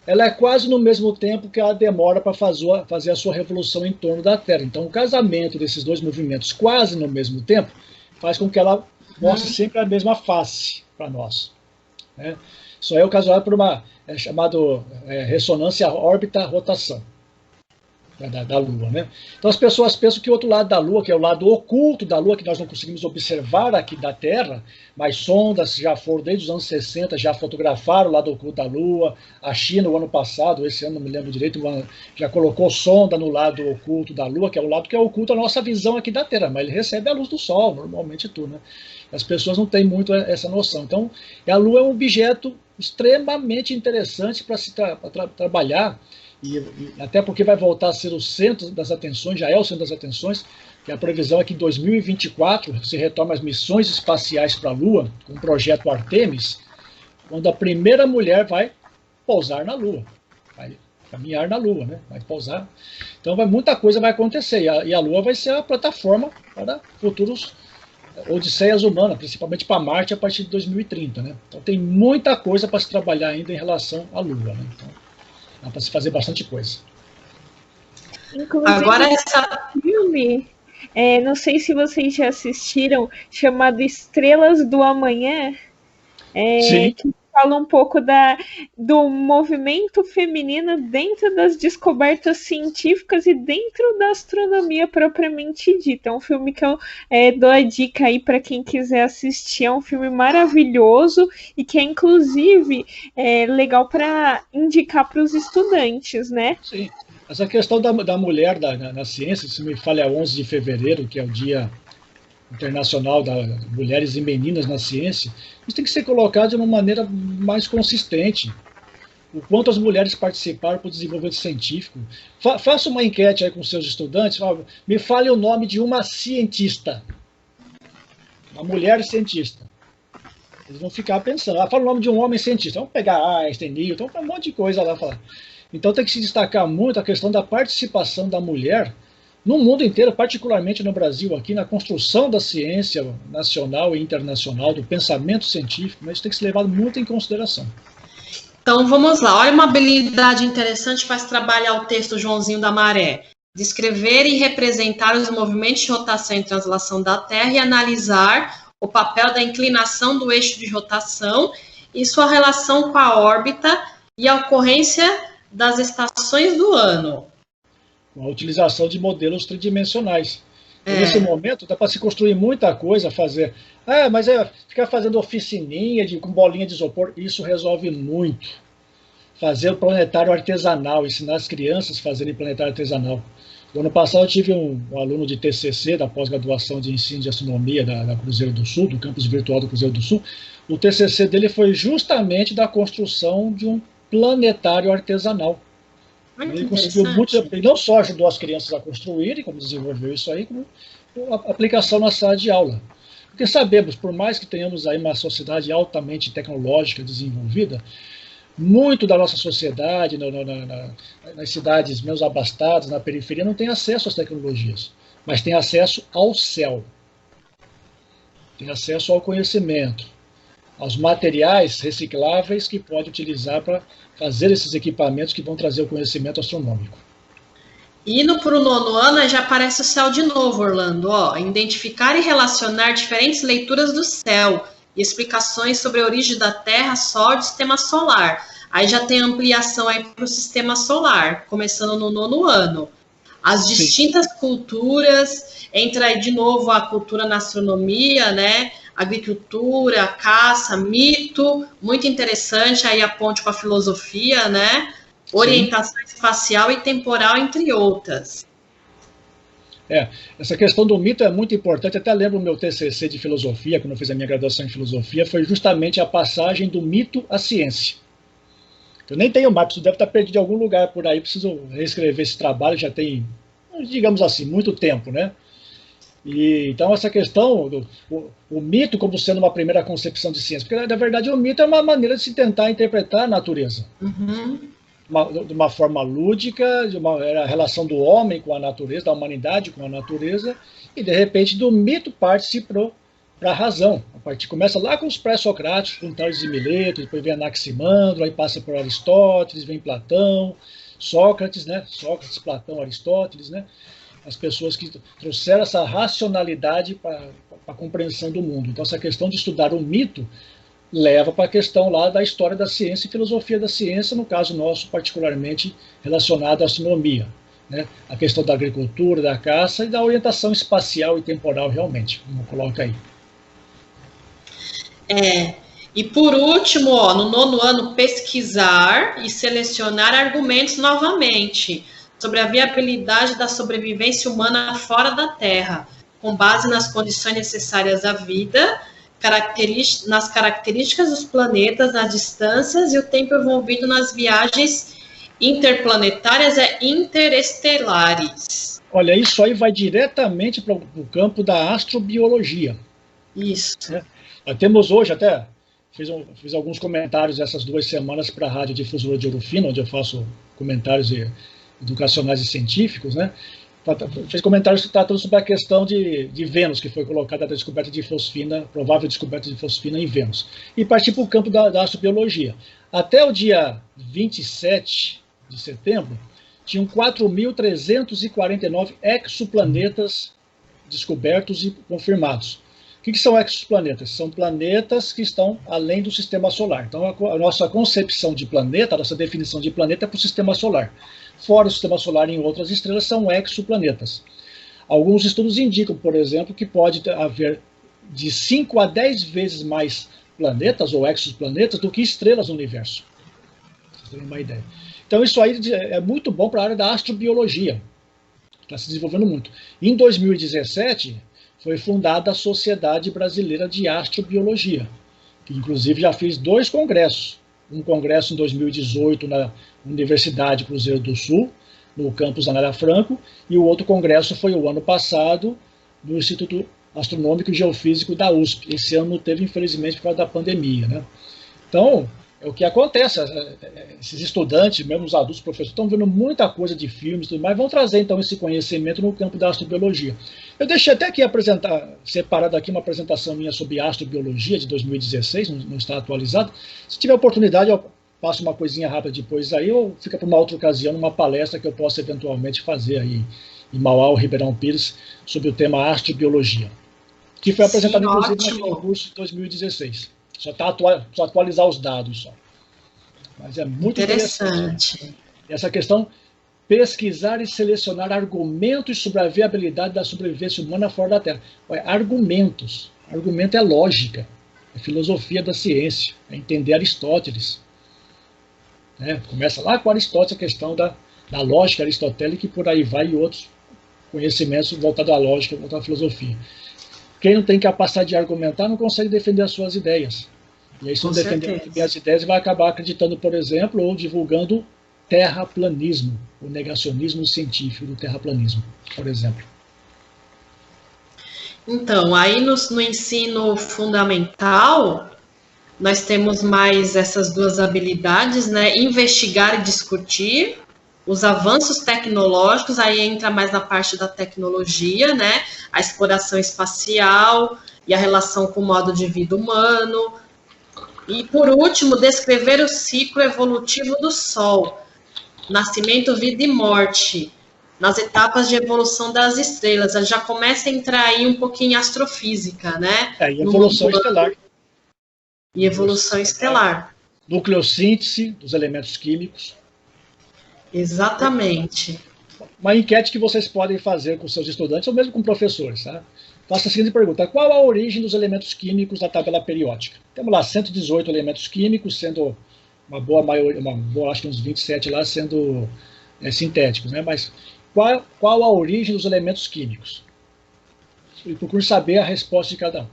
ela é quase no mesmo tempo que ela demora para fazer a sua revolução em torno da Terra. Então, o casamento desses 2 movimentos quase no mesmo tempo faz com que ela mostre sempre a mesma face para nós. Né? Isso aí é ocasionado por uma chamada ressonância órbita-rotação. Da Lua, né? Então as pessoas pensam que o outro lado da Lua, que é o lado oculto da Lua, que nós não conseguimos observar aqui da Terra, mas sondas já foram desde os anos 60, já fotografaram o lado oculto da Lua. A China, o ano passado, esse ano não me lembro direito, já colocou sonda no lado oculto da Lua, que é o lado que é oculto a nossa visão aqui da Terra, mas ele recebe a luz do Sol, normalmente tudo, né? As pessoas não têm muito essa noção. Então, a Lua é um objeto extremamente interessante para se trabalhar, e até porque vai voltar a ser o centro das atenções, já é o centro das atenções, que a previsão é que em 2024 se retome as missões espaciais para a Lua, com o projeto Artemis, quando a primeira mulher vai pousar na Lua, vai caminhar na Lua, né? Vai pousar. Então muita coisa vai acontecer, e a Lua vai ser a plataforma para futuros odisseias humanas, principalmente para Marte a partir de 2030. Né? Então tem muita coisa para se trabalhar ainda em relação à Lua. Né? Então, dá para se fazer bastante coisa. Inclusive, agora essa filme, não sei se vocês já assistiram, chamado Estrelas do Amanhã, que fala um pouco do movimento feminino dentro das descobertas científicas e dentro da astronomia propriamente dita. É um filme que eu dou a dica aí para quem quiser assistir. É um filme maravilhoso e que é, inclusive, legal para indicar para os estudantes, né? Sim. Essa questão da mulher na ciência, se me falha, é 11 de fevereiro, que é o Dia Internacional das Mulheres e Meninas na Ciência, isso tem que ser colocado de uma maneira mais consistente. O quanto as mulheres participaram para o desenvolvimento científico. Faça uma enquete aí com seus estudantes, me fale o nome de uma cientista. Uma mulher cientista. Eles vão ficar pensando, fala o nome de um homem cientista. Vamos pegar Einstein, Newton, um monte de coisa lá falar. Então tem que se destacar muito a questão da participação da mulher no mundo inteiro, particularmente no Brasil, aqui na construção da ciência nacional e internacional, do pensamento científico, mas isso tem que ser levado muito em consideração. Então vamos lá, olha uma habilidade interessante para se trabalhar o texto Joãozinho da Maré. Descrever e representar os movimentos de rotação e translação da Terra e analisar o papel da inclinação do eixo de rotação e sua relação com a órbita e a ocorrência das estações do ano. Com a utilização de modelos tridimensionais. Nesse momento, dá para se construir muita coisa, fazer... mas ficar fazendo oficininha com bolinha de isopor, isso resolve muito. Fazer o planetário artesanal, ensinar as crianças a fazerem planetário artesanal. No ano passado eu tive um aluno de TCC, da pós-graduação de ensino de astronomia da Cruzeiro do Sul, do campus virtual do Cruzeiro do Sul. O TCC dele foi justamente da construção de um planetário artesanal. Ele conseguiu muito, ele não só ajudou as crianças a construírem, como desenvolveu isso aí, como a aplicação na sala de aula. Porque sabemos, por mais que tenhamos aí uma sociedade altamente tecnológica desenvolvida, muito da nossa sociedade, nas cidades menos abastadas, na periferia, não tem acesso às tecnologias, mas tem acesso ao céu, tem acesso ao conhecimento, aos materiais recicláveis que pode utilizar para fazer esses equipamentos que vão trazer o conhecimento astronômico. Indo para o 9º ano, já aparece o céu de novo, Orlando. Identificar e relacionar diferentes leituras do céu e explicações sobre a origem da Terra, Sol e do Sistema Solar. Aí já tem ampliação aí para o sistema solar, começando no 9º ano. As distintas culturas, entra aí de novo a cultura na astronomia, né? Agricultura, caça, mito, muito interessante, aí a ponte com a filosofia, né? Orientação espacial e temporal, entre outras. Essa questão do mito é muito importante, até lembro o meu TCC de filosofia, quando eu fiz a minha graduação em filosofia, foi justamente a passagem do mito à ciência. Eu nem tenho mais, deve estar perdido em algum lugar por aí, preciso reescrever esse trabalho, já tem, digamos assim, muito tempo, né? E, então, essa questão o mito como sendo uma primeira concepção de ciência, porque, na verdade, o mito é uma maneira de se tentar interpretar a natureza. De uma forma lúdica, era a relação do homem com a natureza, da humanidade com a natureza, e, de repente, do mito parte-se para a razão. A partir começa lá com os pré-socráticos, com Tales de Mileto, depois vem Anaximandro, aí passa por Aristóteles, vem Platão, Sócrates, né? Sócrates, Platão, Aristóteles, né? As pessoas que trouxeram essa racionalidade para a compreensão do mundo. Então, essa questão de estudar o mito leva para a questão lá da história da ciência e filosofia da ciência, no caso nosso, particularmente relacionado à astronomia, né? A questão da agricultura, da caça e da orientação espacial e temporal, realmente, como coloca aí. E por último, no 9º ano, pesquisar e selecionar argumentos novamente sobre a viabilidade da sobrevivência humana fora da Terra, com base nas condições necessárias à vida, nas características dos planetas, nas distâncias e o tempo envolvido nas viagens interplanetárias e interestelares. Olha, isso aí vai diretamente para o campo da astrobiologia. Isso. Temos hoje até, fiz alguns comentários essas 2 semanas para a Rádio Difusora de Ouro Fino, onde eu faço comentários educacionais e científicos, né? Fez comentários tratando sobre a questão de Vênus, que foi colocada a descoberta de fosfina, provável descoberta de fosfina em Vênus. E partir para o campo da astrobiologia. Até o dia 27 de setembro, tinham 4.349 exoplanetas descobertos e confirmados. O que são exoplanetas? São planetas que estão além do sistema solar. Então, a nossa concepção de planeta, a nossa definição de planeta é para o sistema solar. Fora o sistema solar, em outras estrelas, são exoplanetas. Alguns estudos indicam, por exemplo, que pode haver de 5 a 10 vezes mais planetas ou exoplanetas do que estrelas no universo. Vocês terem uma ideia. Então, isso aí é muito bom para a área da astrobiologia. Está se desenvolvendo muito. Em 2017, foi fundada a Sociedade Brasileira de Astrobiologia, que inclusive já fez 2 congressos. Um congresso em 2018 na Universidade Cruzeiro do Sul, no campus Anália Franco, e o outro congresso foi o ano passado no Instituto Astronômico e Geofísico da USP. Esse ano não teve, infelizmente, por causa da pandemia, né? Então, é o que acontece, esses estudantes, mesmo os adultos, professores, estão vendo muita coisa de filmes, tudo mais, vão trazer então esse conhecimento no campo da astrobiologia. Eu deixei até aqui separado aqui uma apresentação minha sobre astrobiologia de 2016, não está atualizado. Se tiver oportunidade, eu passo uma coisinha rápida depois aí, ou fica para uma outra ocasião, uma palestra que eu possa eventualmente fazer aí em Mauá ou Ribeirão Pires, sobre o tema astrobiologia, que foi apresentado, inclusive, naquele curso de 2016. Só atualizar os dados só. Mas é muito interessante. Essa questão, pesquisar e selecionar argumentos sobre a viabilidade da sobrevivência humana fora da Terra. Argumentos. Argumento é lógica, é filosofia da ciência, é entender Aristóteles. Começa lá com Aristóteles, a questão da lógica aristotélica, e por aí vai, e outros conhecimentos voltados à lógica, voltados à filosofia. Quem não tem capacidade de argumentar não consegue defender as suas ideias. E aí, se não defender as ideias, vai acabar acreditando, por exemplo, ou divulgando terraplanismo, o negacionismo científico do terraplanismo, por exemplo. Então, aí no ensino fundamental, nós temos mais essas 2 habilidades, né? Investigar e discutir os avanços tecnológicos, aí entra mais na parte da tecnologia, né? A exploração espacial e a relação com o modo de vida humano. E, por último, descrever o ciclo evolutivo do Sol, nascimento, vida e morte, nas etapas de evolução das estrelas. Já começa a entrar aí um pouquinho em astrofísica, né? E evolução estelar. E evolução estelar. nucleossíntese dos elementos químicos. Exatamente. Uma enquete que vocês podem fazer com seus estudantes, ou mesmo com professores. Tá? Faça a seguinte pergunta: qual a origem dos elementos químicos da tabela periódica? Temos lá 118 elementos químicos, sendo uma boa maioria, acho que uns 27 lá sendo sintéticos. Né? Mas qual a origem dos elementos químicos? E procure saber a resposta de cada um.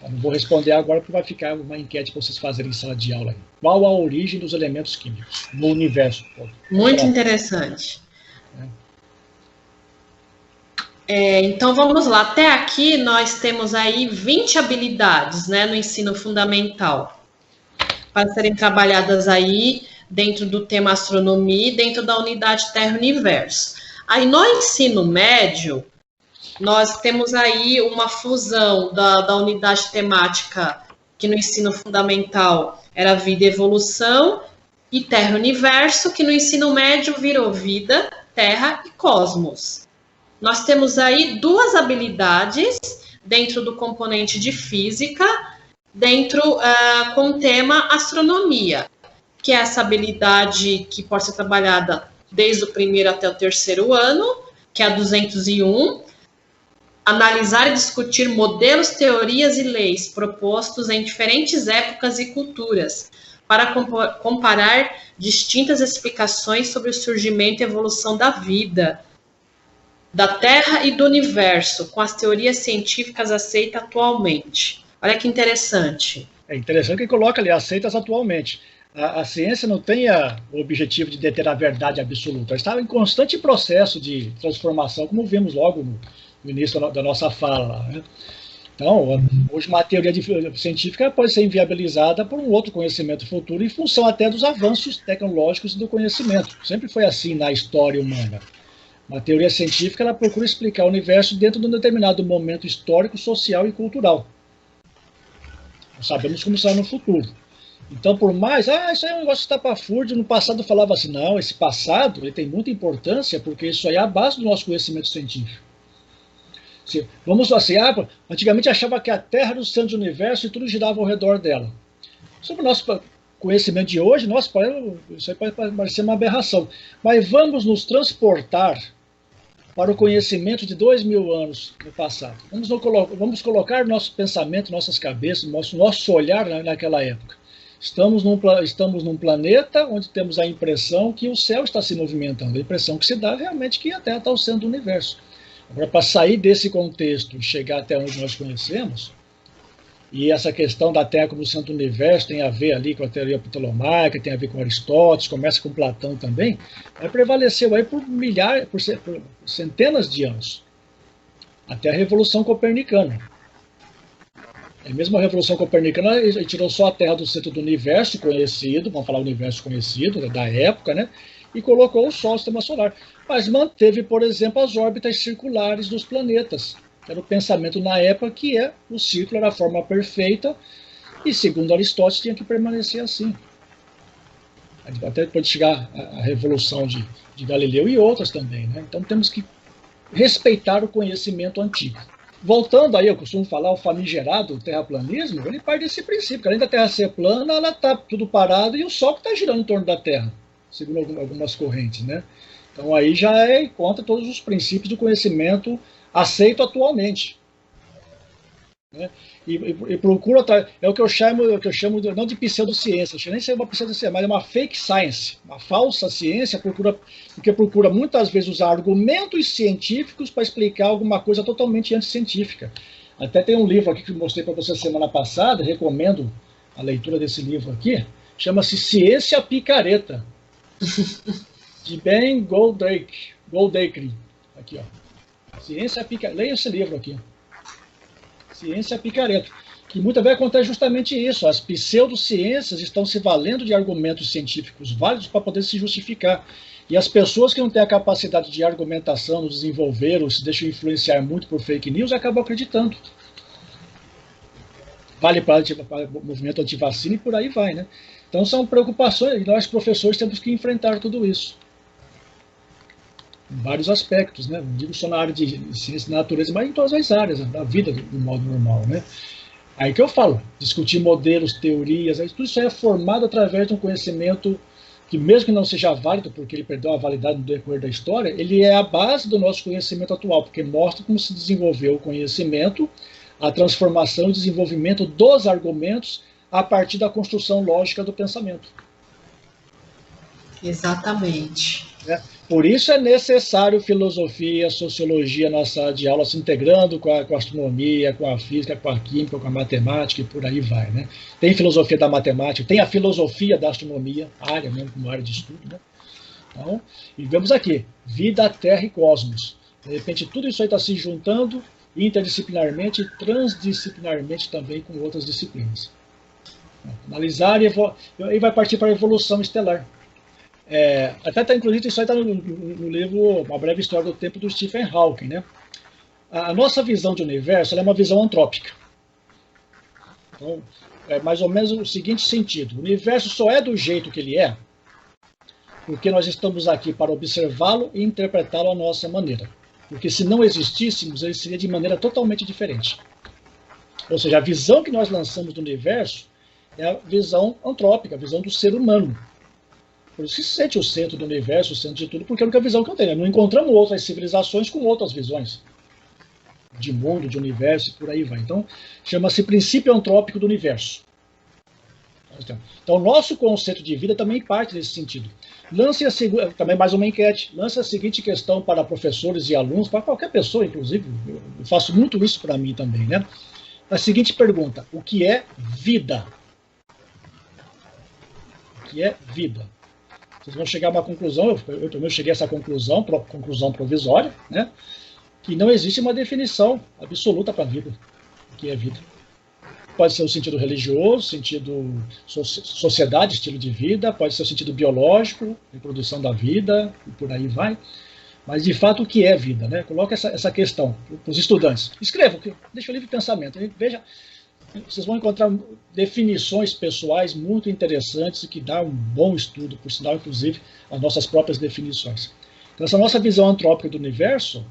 Não vou responder agora porque vai ficar uma enquete para vocês fazerem em sala de aula. Qual a origem dos elementos químicos no universo? Muito interessante. Então vamos lá. Até aqui nós temos aí 20 habilidades, né, no ensino fundamental para serem trabalhadas aí dentro do tema astronomia e dentro da unidade Terra-Universo. Aí no ensino médio nós temos aí uma fusão da unidade temática, que no ensino fundamental era vida e evolução, e Terra-Universo, que no ensino médio virou vida, terra e cosmos. Nós temos aí 2 habilidades dentro do componente de física, com o tema astronomia, que é essa habilidade que pode ser trabalhada desde o 1º até o 3º ano, que é a 201, analisar e discutir modelos, teorias e leis propostos em diferentes épocas e culturas, para comparar distintas explicações sobre o surgimento e evolução da vida, da Terra e do Universo, com as teorias científicas aceitas atualmente. Olha que interessante. É interessante que coloca ali, aceitas atualmente. A ciência não tem o objetivo de deter a verdade absoluta. Ela está em constante processo de transformação, como vimos logo no início da nossa fala lá, né? Então, hoje uma teoria científica pode ser inviabilizada por um outro conhecimento futuro em função até dos avanços tecnológicos e do conhecimento. Sempre foi assim na história humana. Uma teoria científica ela procura explicar o universo dentro de um determinado momento histórico, social e cultural. Nós sabemos como será no futuro. Então, por mais, isso aí é um negócio estapafúrdio, no passado falava assim, não, esse passado ele tem muita importância porque isso aí é a base do nosso conhecimento científico. Vamos assim, antigamente achava que a Terra era o centro do universo e tudo girava ao redor dela. Sobre o nosso conhecimento de hoje, isso aí pode parecer uma aberração. Mas vamos nos transportar para o conhecimento de 2000 anos no passado. Vamos colocar nosso pensamento, nossas cabeças, nosso olhar naquela época. Estamos num planeta onde temos a impressão que o céu está se movimentando. A impressão que se dá realmente que a Terra está o centro do universo. Agora, para sair desse contexto e chegar até onde nós conhecemos, e essa questão da Terra como centro do universo tem a ver ali com a teoria ptolomaica, tem a ver com Aristóteles, começa com Platão também, prevaleceu aí por centenas de anos, até a Revolução Copernicana. É mesmo a Revolução Copernicana, ele tirou só a Terra do centro do universo conhecido, vamos falar universo conhecido, da época, né? E colocou o Sol no sistema solar. Mas manteve, por exemplo, as órbitas circulares dos planetas. Era o pensamento na época que o círculo era a forma perfeita e, segundo Aristóteles, tinha que permanecer assim. Até depois de chegar a Revolução de Galileu e outras também, né? Então temos que respeitar o conhecimento antigo. Voltando aí, eu costumo falar, o famigerado terraplanismo, ele parte desse princípio, que além da Terra ser plana, ela está tudo parado e o Sol que está girando em torno da Terra, segundo algumas correntes, né? Então aí já contra todos os princípios do conhecimento aceito atualmente, né? E procura, é o que eu chamo não de pseudociência, nem sei uma pseudociência, mas é uma fake science, uma falsa ciência, porque procura muitas vezes usar argumentos científicos para explicar alguma coisa totalmente anticientífica. Até tem um livro aqui que eu mostrei para você semana passada, recomendo a leitura desse livro aqui, chama-se Ciência Picareta, de Ben Goldacre, aqui ó, Ciência Picareta, leia esse livro aqui. Ciência Picareta, que muitas vezes acontece justamente isso, as pseudociências estão se valendo de argumentos científicos válidos para poder se justificar, e as pessoas que não têm a capacidade de argumentação, de desenvolver, ou se deixam influenciar muito por fake news, acabam acreditando. Vale para o movimento antivacina e por aí vai, né? Então são preocupações, e nós professores temos que enfrentar tudo isso. Em vários aspectos, né? Não digo só na área de ciência da natureza, mas em todas as áreas da vida do modo normal, né? Aí que eu falo, discutir modelos, teorias, tudo isso é formado através de um conhecimento que, mesmo que não seja válido, porque ele perdeu a validade no decorrer da história, ele é a base do nosso conhecimento atual, porque mostra como se desenvolveu o conhecimento, a transformação e desenvolvimento dos argumentos a partir da construção lógica do pensamento. Exatamente. Por isso é necessário filosofia, sociologia na sala de aula, se integrando com a astronomia, com a física, com a química, com a matemática e por aí vai. Né? Tem filosofia da matemática, tem a filosofia da astronomia, área mesmo, como área de estudo. Né? Então, e vemos aqui, vida, terra e cosmos. De repente, tudo isso aí está se juntando interdisciplinarmente e transdisciplinarmente também com outras disciplinas. Analisar e aí vai partir para a evolução estelar. Até inclusive isso aí está no livro Uma Breve História do Tempo do Stephen Hawking. Né? A nossa visão de universo ela é uma visão antrópica. Então, é mais ou menos o seguinte sentido: o universo só é do jeito que ele é porque nós estamos aqui para observá-lo e interpretá-lo à nossa maneira. Porque se não existíssemos, ele seria de maneira totalmente diferente. Ou seja, a visão que nós lançamos do universo é a visão antrópica, a visão do ser humano. Por isso que se sente o centro do universo, o centro de tudo, porque é a única visão que eu tenho. Não encontramos outras civilizações com outras visões de mundo, de universo e por aí vai. Então, chama-se princípio antrópico do universo. Então, o nosso conceito de vida também parte desse sentido. Também mais uma enquete. Lance a seguinte questão para professores e alunos, para qualquer pessoa, inclusive. Eu faço muito isso para mim também, né? A seguinte pergunta: o que é vida? O que é vida? Vocês vão chegar a uma conclusão, eu também cheguei a essa conclusão provisória, né? Que não existe uma definição absoluta para a vida. O que é vida? Pode ser o sentido religioso, sentido sociedade, estilo de vida, pode ser o sentido biológico, reprodução da vida, e por aí vai. Mas, de fato, o que é vida? Né? Coloca essa questão para os estudantes. Escrevam, deixa o livre pensamento. Veja, vocês vão encontrar definições pessoais muito interessantes e que dá um bom estudo, por sinal, inclusive, as nossas próprias definições. Então, essa nossa visão antrópica do universo,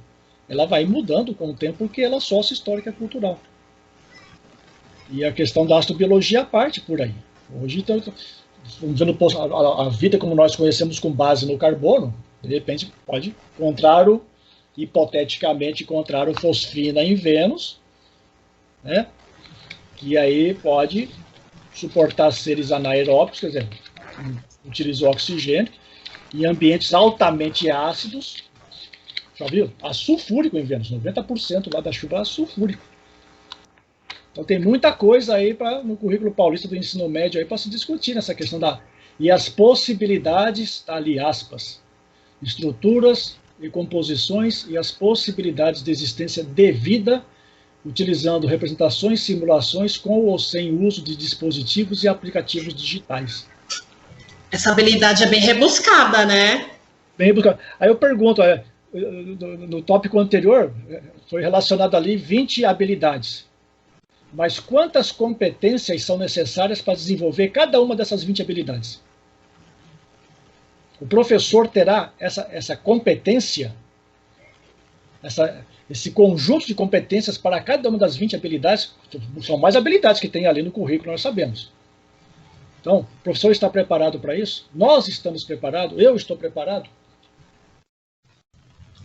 ela vai mudando com o tempo porque ela é sócio-histórica cultural. E a questão da astrobiologia parte por aí. Hoje, então, vendo a vida como nós conhecemos com base no carbono, de repente pode hipoteticamente encontrar o fosfina em Vênus, né? Que aí pode suportar seres anaeróbicos, quer dizer, utilizam oxigênio, em ambientes altamente ácidos. Já viu? Sulfúrico em Vênus, 90% lá da chuva é sulfúrico. Então tem muita coisa aí no currículo paulista do ensino médio para se discutir nessa questão e as possibilidades, ali aspas, estruturas e composições e as possibilidades de existência de vida, utilizando representações, simulações com ou sem uso de dispositivos e aplicativos digitais. Essa habilidade é bem rebuscada, né? Bem rebuscada. Aí eu pergunto, no tópico anterior, foi relacionado ali 20 habilidades. Mas quantas competências são necessárias para desenvolver cada uma dessas 20 habilidades? O professor terá essa competência, esse conjunto de competências para cada uma das 20 habilidades, são mais habilidades que tem ali no currículo, nós sabemos. Então, o professor está preparado para isso? Nós estamos preparados? Eu estou preparado?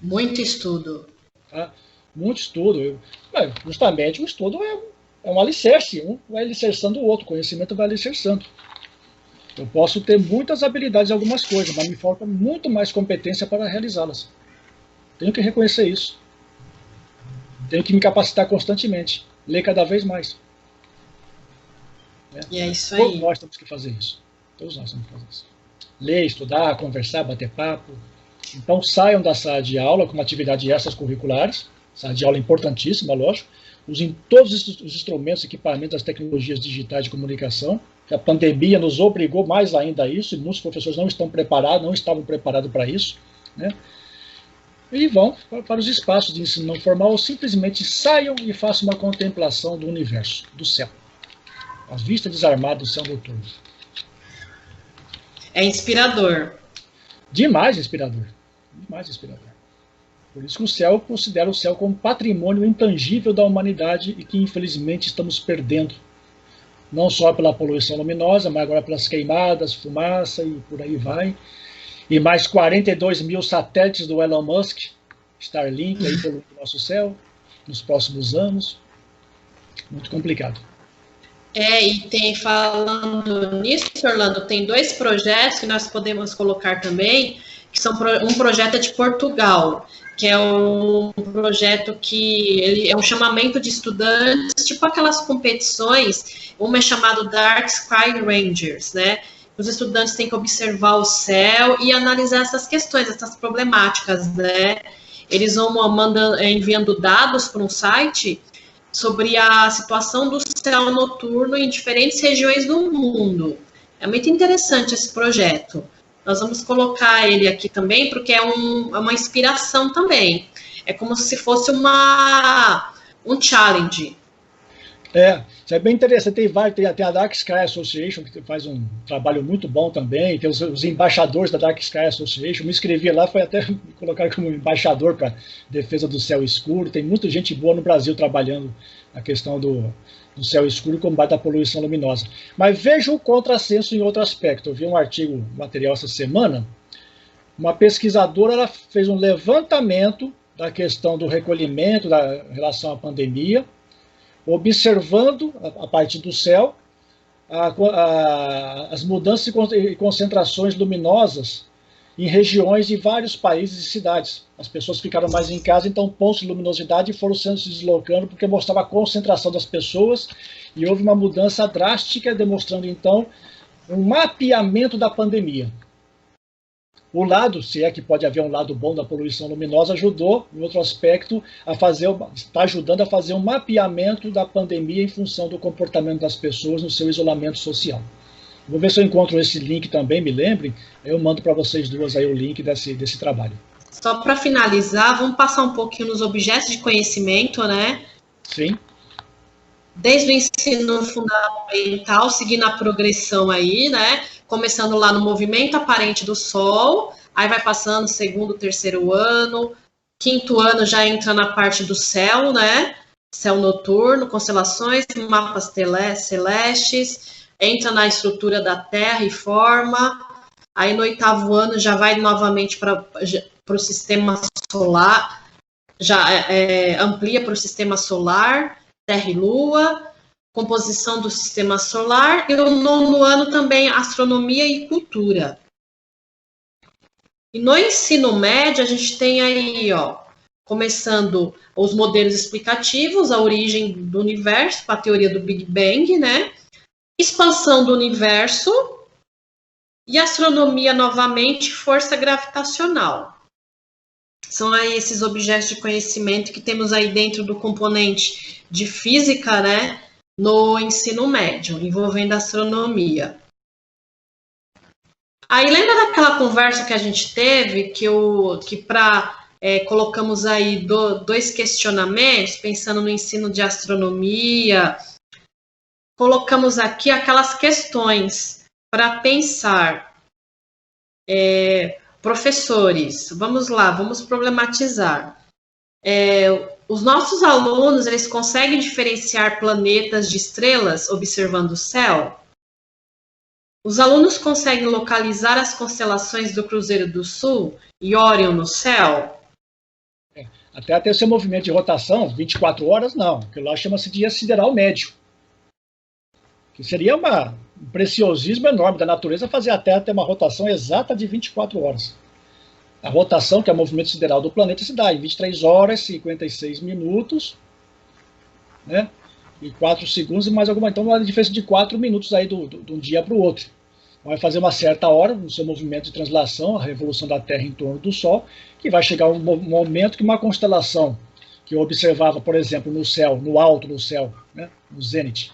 Muito estudo. Tá? Muito estudo. Justamente o estudo é um alicerce, um vai alicerçando o outro, o conhecimento vai alicerçando. Eu posso ter muitas habilidades em algumas coisas, mas me falta muito mais competência para realizá-las. Tenho que reconhecer isso. Tenho que me capacitar constantemente, ler cada vez mais. E é isso aí. Todos nós temos que fazer isso. Todos nós temos que fazer isso. Ler, estudar, conversar, bater papo. Então saiam da sala de aula com uma atividade extracurriculares. Sala de aula importantíssima, lógico. Usem todos os instrumentos, equipamentos, das tecnologias digitais de comunicação. A pandemia nos obrigou mais ainda a isso, e muitos professores não estavam preparados para isso. Né? E vão para os espaços de ensino não formal, ou simplesmente saiam e façam uma contemplação do universo, do céu. A vista desarmada do céu noturno. É inspirador. Demais inspirador. Demais inspirador. Por isso que o céu considera o céu como patrimônio intangível da humanidade e que, infelizmente, estamos perdendo. Não só pela poluição luminosa, mas agora pelas queimadas, fumaça e por aí vai. E mais 42 mil satélites do Elon Musk, Starlink, aí poluindo o nosso céu, nos próximos anos. Muito complicado. E tem, falando nisso, Orlando, tem 2 projetos que nós podemos colocar também, que são um projeto de Portugal, que é um projeto que ele é um chamamento de estudantes, tipo aquelas competições, uma é chamado Dark Sky Rangers, né? Os estudantes têm que observar o céu e analisar essas questões, essas problemáticas, né? Eles vão enviando dados para um site sobre a situação do céu noturno em diferentes regiões do mundo. É muito interessante esse projeto. Nós vamos colocar ele aqui também, porque é uma inspiração também. É como se fosse um challenge. Isso é bem interessante. Tem a Dark Sky Association, que faz um trabalho muito bom também. Tem os embaixadores da Dark Sky Association. Me inscrevi lá, foi até me colocar como embaixador para defesa do céu escuro. Tem muita gente boa no Brasil trabalhando na questão do céu escuro e combate à poluição luminosa. Mas vejo o contrassenso em outro aspecto. Eu vi um artigo, material essa semana, uma pesquisadora ela fez um levantamento da questão do recolhimento da relação à pandemia, observando, a partir do céu, as mudanças e concentrações luminosas em regiões de vários países e cidades. As pessoas ficaram mais em casa, então pontos de luminosidade foram se deslocando, porque mostrava a concentração das pessoas, e houve uma mudança drástica, demonstrando, então, um mapeamento da pandemia. O lado, se é que pode haver um lado bom da poluição luminosa, ajudou, em outro aspecto, está ajudando a fazer um mapeamento da pandemia em função do comportamento das pessoas no seu isolamento social. Vou ver se eu encontro esse link também, me lembrem, eu mando para vocês duas aí o link desse trabalho. Só para finalizar, vamos passar um pouquinho nos objetos de conhecimento, né? Sim. Desde o ensino fundamental, seguindo a progressão aí, né? Começando lá no movimento aparente do Sol, aí vai passando segundo, terceiro ano, quinto ano já entra na parte do céu, né? Céu noturno, constelações, mapas celestes, entra na estrutura da Terra e forma. Aí no oitavo ano já vai novamente para o sistema solar, já amplia para o sistema solar, Terra e Lua, composição do sistema solar, e no nono ano também astronomia e cultura. E no ensino médio a gente tem aí, ó, começando os modelos explicativos, a origem do universo, a teoria do Big Bang, né? Expansão do universo e astronomia novamente, força gravitacional. São aí esses objetos de conhecimento que temos aí dentro do componente de física, né, no ensino médio, envolvendo astronomia. Aí lembra daquela conversa que a gente teve, colocamos aí dois questionamentos, pensando no ensino de astronomia, colocamos aqui aquelas questões para pensar. Professores, vamos lá, vamos problematizar. Os nossos alunos, eles conseguem diferenciar planetas de estrelas observando o céu? Os alunos conseguem localizar as constelações do Cruzeiro do Sul e Órion no céu? Até ter o seu movimento de rotação, 24 horas, não. Aquilo lá chama-se dia sideral médio. Que seria um preciosismo enorme da natureza fazer a Terra ter uma rotação exata de 24 horas. A rotação, que é o movimento sideral do planeta, se dá em 23 horas, 56 minutos, né? E 4 segundos e mais alguma. Então, uma diferença de 4 minutos aí de um dia para o outro. Vai fazer uma certa hora no seu movimento de translação, a revolução da Terra em torno do Sol, que vai chegar um momento que uma constelação que eu observava, por exemplo, no céu, no alto do céu, né? No zênite,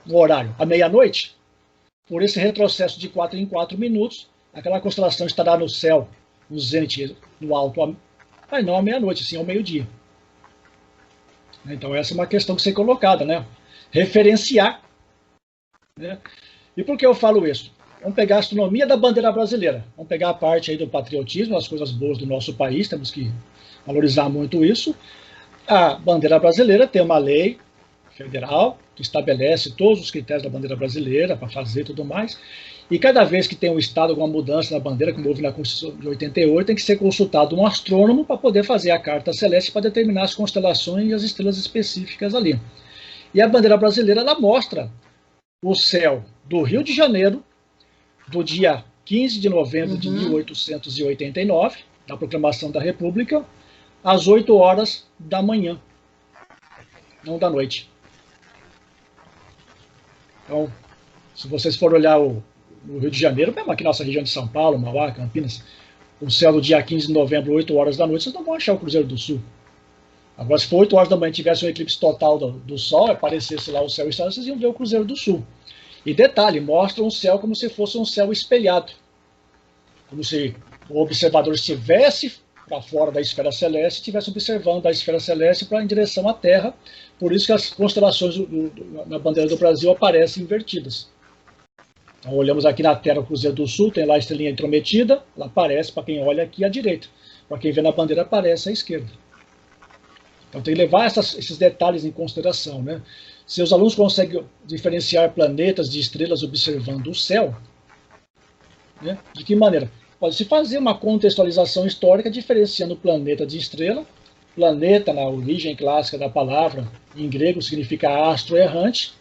no horário, à meia-noite, por esse retrocesso de 4 em 4 minutos, aquela constelação estará no céu, no zênite, no alto, não à meia-noite, sim ao meio-dia. Então essa é uma questão que tem que ser colocada, né? Referenciar, né? E por que eu falo isso? Vamos pegar a astronomia da bandeira brasileira. Vamos pegar a parte aí do patriotismo, as coisas boas do nosso país, temos que valorizar muito isso. A bandeira brasileira tem uma lei federal que estabelece todos os critérios da bandeira brasileira para fazer e tudo mais. E cada vez que tem um estado, alguma mudança na bandeira, como houve na Constituição de 88, tem que ser consultado um astrônomo para poder fazer a carta celeste para determinar as constelações e as estrelas específicas ali. E a bandeira brasileira, ela mostra o céu do Rio de Janeiro, do dia 15 de novembro de 1889, da proclamação da República, às 8 horas da manhã, não da noite. Então, se vocês forem olhar o Rio de Janeiro, mesmo aqui na nossa região de São Paulo, Mauá, Campinas, o céu do dia 15 de novembro, 8 horas da noite, vocês não vão achar o Cruzeiro do Sul. Agora, se for 8 horas da manhã tivesse um eclipse total do Sol, aparecesse lá o céu estrelado, vocês iam ver o Cruzeiro do Sul. E detalhe, mostra um céu como se fosse um céu espelhado. Como se o observador estivesse para fora da esfera celeste, estivesse observando da esfera celeste em direção à Terra. Por isso que as constelações na bandeira do Brasil aparecem invertidas. Então, olhamos aqui na Terra o Cruzeiro do Sul, tem lá a estrelinha intrometida, ela aparece para quem olha aqui à direita. Para quem vê na bandeira, aparece à esquerda. Então tem que levar esses detalhes em consideração, né? Se os alunos conseguem diferenciar planetas de estrelas observando o céu, né? De que maneira? Pode-se fazer uma contextualização histórica diferenciando planeta de estrela. Planeta, na origem clássica da palavra, em grego significa astro errante,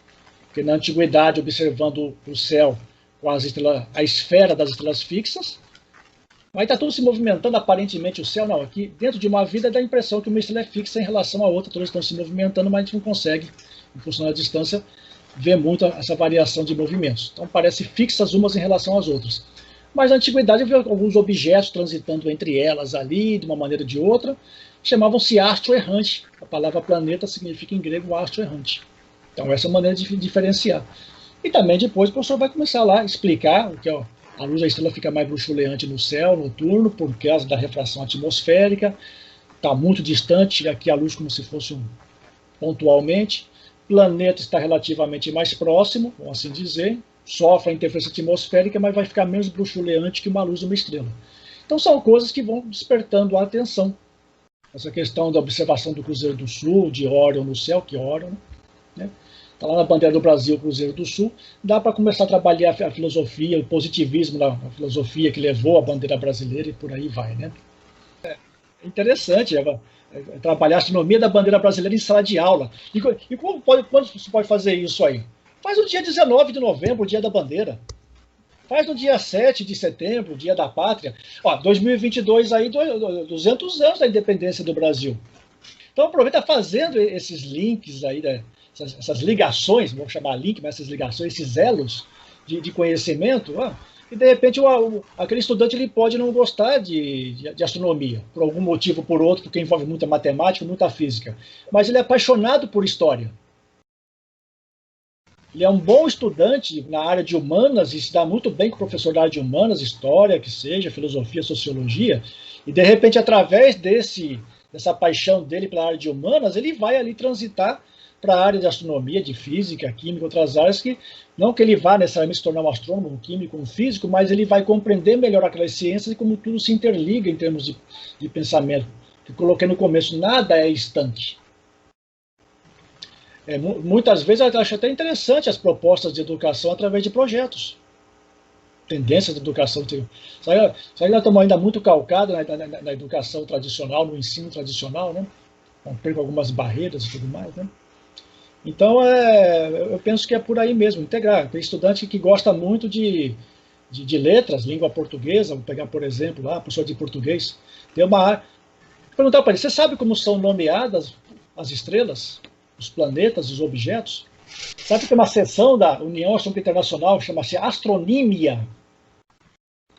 porque na antiguidade, observando o céu com a esfera das estrelas fixas, mas está tudo se movimentando, aparentemente o céu não. Aqui, dentro de uma vida, dá a impressão que uma estrela é fixa em relação à outra, todas estão se movimentando, mas a gente não consegue, em função da distância, ver muito essa variação de movimentos. Então, parece fixas umas em relação às outras. Mas na antiguidade, havia alguns objetos transitando entre elas ali, de uma maneira ou de outra, chamavam-se astro errante. A palavra planeta significa em grego astro errante. Então, essa é a maneira de diferenciar. E também depois o professor vai começar lá a explicar o que é a luz da estrela fica mais bruxuleante no céu noturno por causa da refração atmosférica, está muito distante, aqui a luz como se fosse pontualmente. O planeta está relativamente mais próximo, vamos assim dizer, sofre a interferência atmosférica, mas vai ficar menos bruxuleante que uma luz de uma estrela. Então são coisas que vão despertando a atenção. Essa questão da observação do Cruzeiro do Sul, de Órion no céu, que Órion, né? Está lá na bandeira do Brasil, Cruzeiro do Sul, dá para começar a trabalhar a filosofia, o positivismo, a filosofia que levou a bandeira brasileira e por aí vai, né? É interessante trabalhar a astronomia da bandeira brasileira em sala de aula. E quando você pode fazer isso aí? Faz no dia 19 de novembro, o dia da bandeira. Faz no dia 7 de setembro, o dia da pátria. Ó, 2022 aí, 200 anos da independência do Brasil. Então aproveita fazendo esses links aí, né? Essas ligações, vamos chamar link, mas essas ligações, esses elos de conhecimento, e de repente aquele estudante ele pode não gostar de astronomia, por algum motivo ou por outro, porque envolve muita matemática, muita física, mas ele é apaixonado por história. Ele é um bom estudante na área de humanas e se dá muito bem com o professor da área de humanas, história, que seja, filosofia, sociologia, e de repente através dessa paixão dele pela área de humanas, ele vai ali transitar para a área de astronomia, de física, química, outras áreas que, não que ele vá necessariamente se tornar um astrônomo, um químico, um físico, mas ele vai compreender melhor aquelas ciências e como tudo se interliga em termos de pensamento. Eu coloquei no começo, nada é instante. Muitas vezes eu acho até interessante as propostas de educação através de projetos. Tendências de educação. Sabe que nós estamos ainda muito calcados na educação tradicional, no ensino tradicional, né? Perco algumas barreiras e tudo mais, né? Então, eu penso que é por aí mesmo, integrar. Tem estudante que gosta muito de letras, língua portuguesa, vou pegar, por exemplo, lá, professor de português. Tem uma área. Perguntar para ele, você sabe como são nomeadas as estrelas, os planetas, os objetos? Sabe que tem uma seção da União Astronômica Internacional que chama-se astronímia.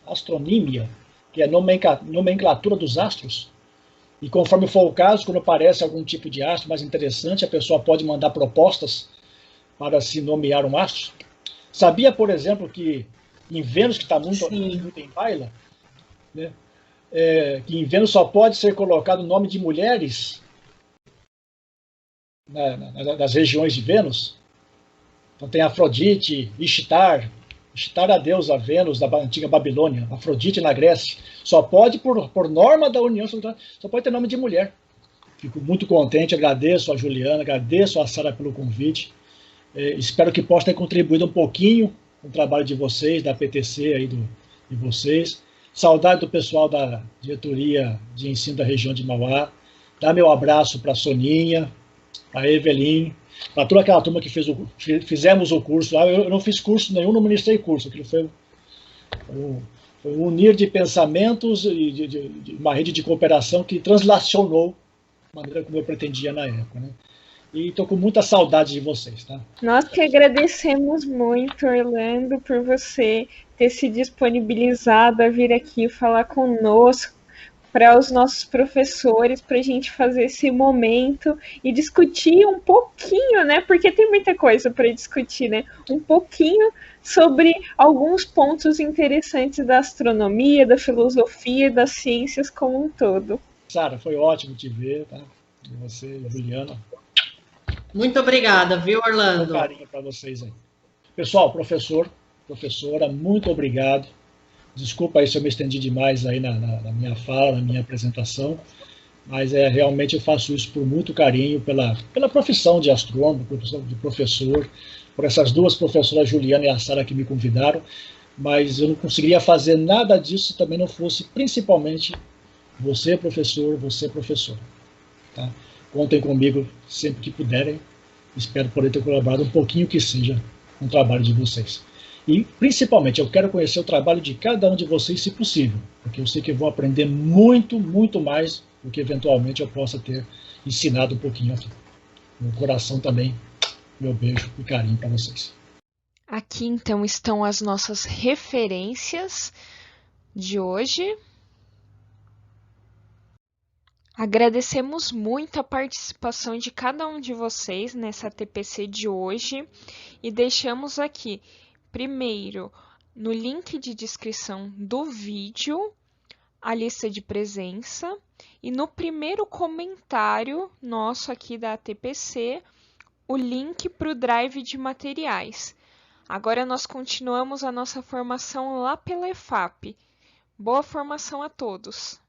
Astronímia, que é nomenclatura dos astros. E conforme for o caso, quando aparece algum tipo de astro mais interessante, a pessoa pode mandar propostas para se nomear um astro. Sabia, por exemplo, que em Vênus, que está muito em baila, né, que em Vênus só pode ser colocado o nome de mulheres nas regiões de Vênus? Então tem Afrodite, Ishtar, citar a deusa Vênus da antiga Babilônia, Afrodite na Grécia. Só pode, por norma da União, só pode ter nome de mulher. Fico muito contente, agradeço a Juliana, agradeço a Sara pelo convite. Espero que possa ter contribuído um pouquinho com o trabalho de vocês, da PTC aí de vocês. Saudade do pessoal da diretoria de ensino da região de Mauá. Dá meu abraço para a Soninha, a Evelyn, para toda aquela turma que fizemos o curso lá. Eu não fiz curso nenhum, não ministrei curso. Aquilo foi um unir de pensamentos e de uma rede de cooperação que translacionou a maneira como eu pretendia na época, né? E estou com muita saudade de vocês, tá? Nós que agradecemos muito, Orlando, por você ter se disponibilizado a vir aqui falar conosco, para os nossos professores, para a gente fazer esse momento e discutir um pouquinho, né? Porque tem muita coisa para discutir, né? Um pouquinho sobre alguns pontos interessantes da astronomia, da filosofia, das ciências como um todo. Sara, foi ótimo te ver, tá? E você, Juliana. Muito obrigada, viu, Orlando? Um carinho para vocês aí. Pessoal, professora, muito obrigado. Desculpa aí se eu me estendi demais aí na minha fala, na minha apresentação, mas realmente eu faço isso por muito carinho, pela profissão de astrônomo, de professor, por essas duas professoras, Juliana e a Sara, que me convidaram, mas eu não conseguiria fazer nada disso se também não fosse principalmente você, professor, você, professora. Tá? Contem comigo sempre que puderem. Espero poder ter colaborado um pouquinho que seja com o trabalho de vocês. E, principalmente, eu quero conhecer o trabalho de cada um de vocês, se possível, porque eu sei que eu vou aprender muito, muito mais do que, eventualmente, eu possa ter ensinado um pouquinho aqui. Meu coração também, meu beijo e carinho para vocês. Aqui, então, estão as nossas referências de hoje. Agradecemos muito a participação de cada um de vocês nessa TPC de hoje e deixamos aqui, primeiro, no link de descrição do vídeo, a lista de presença e no primeiro comentário nosso aqui da TPC, o link para o drive de materiais. Agora nós continuamos a nossa formação lá pela EFAP. Boa formação a todos!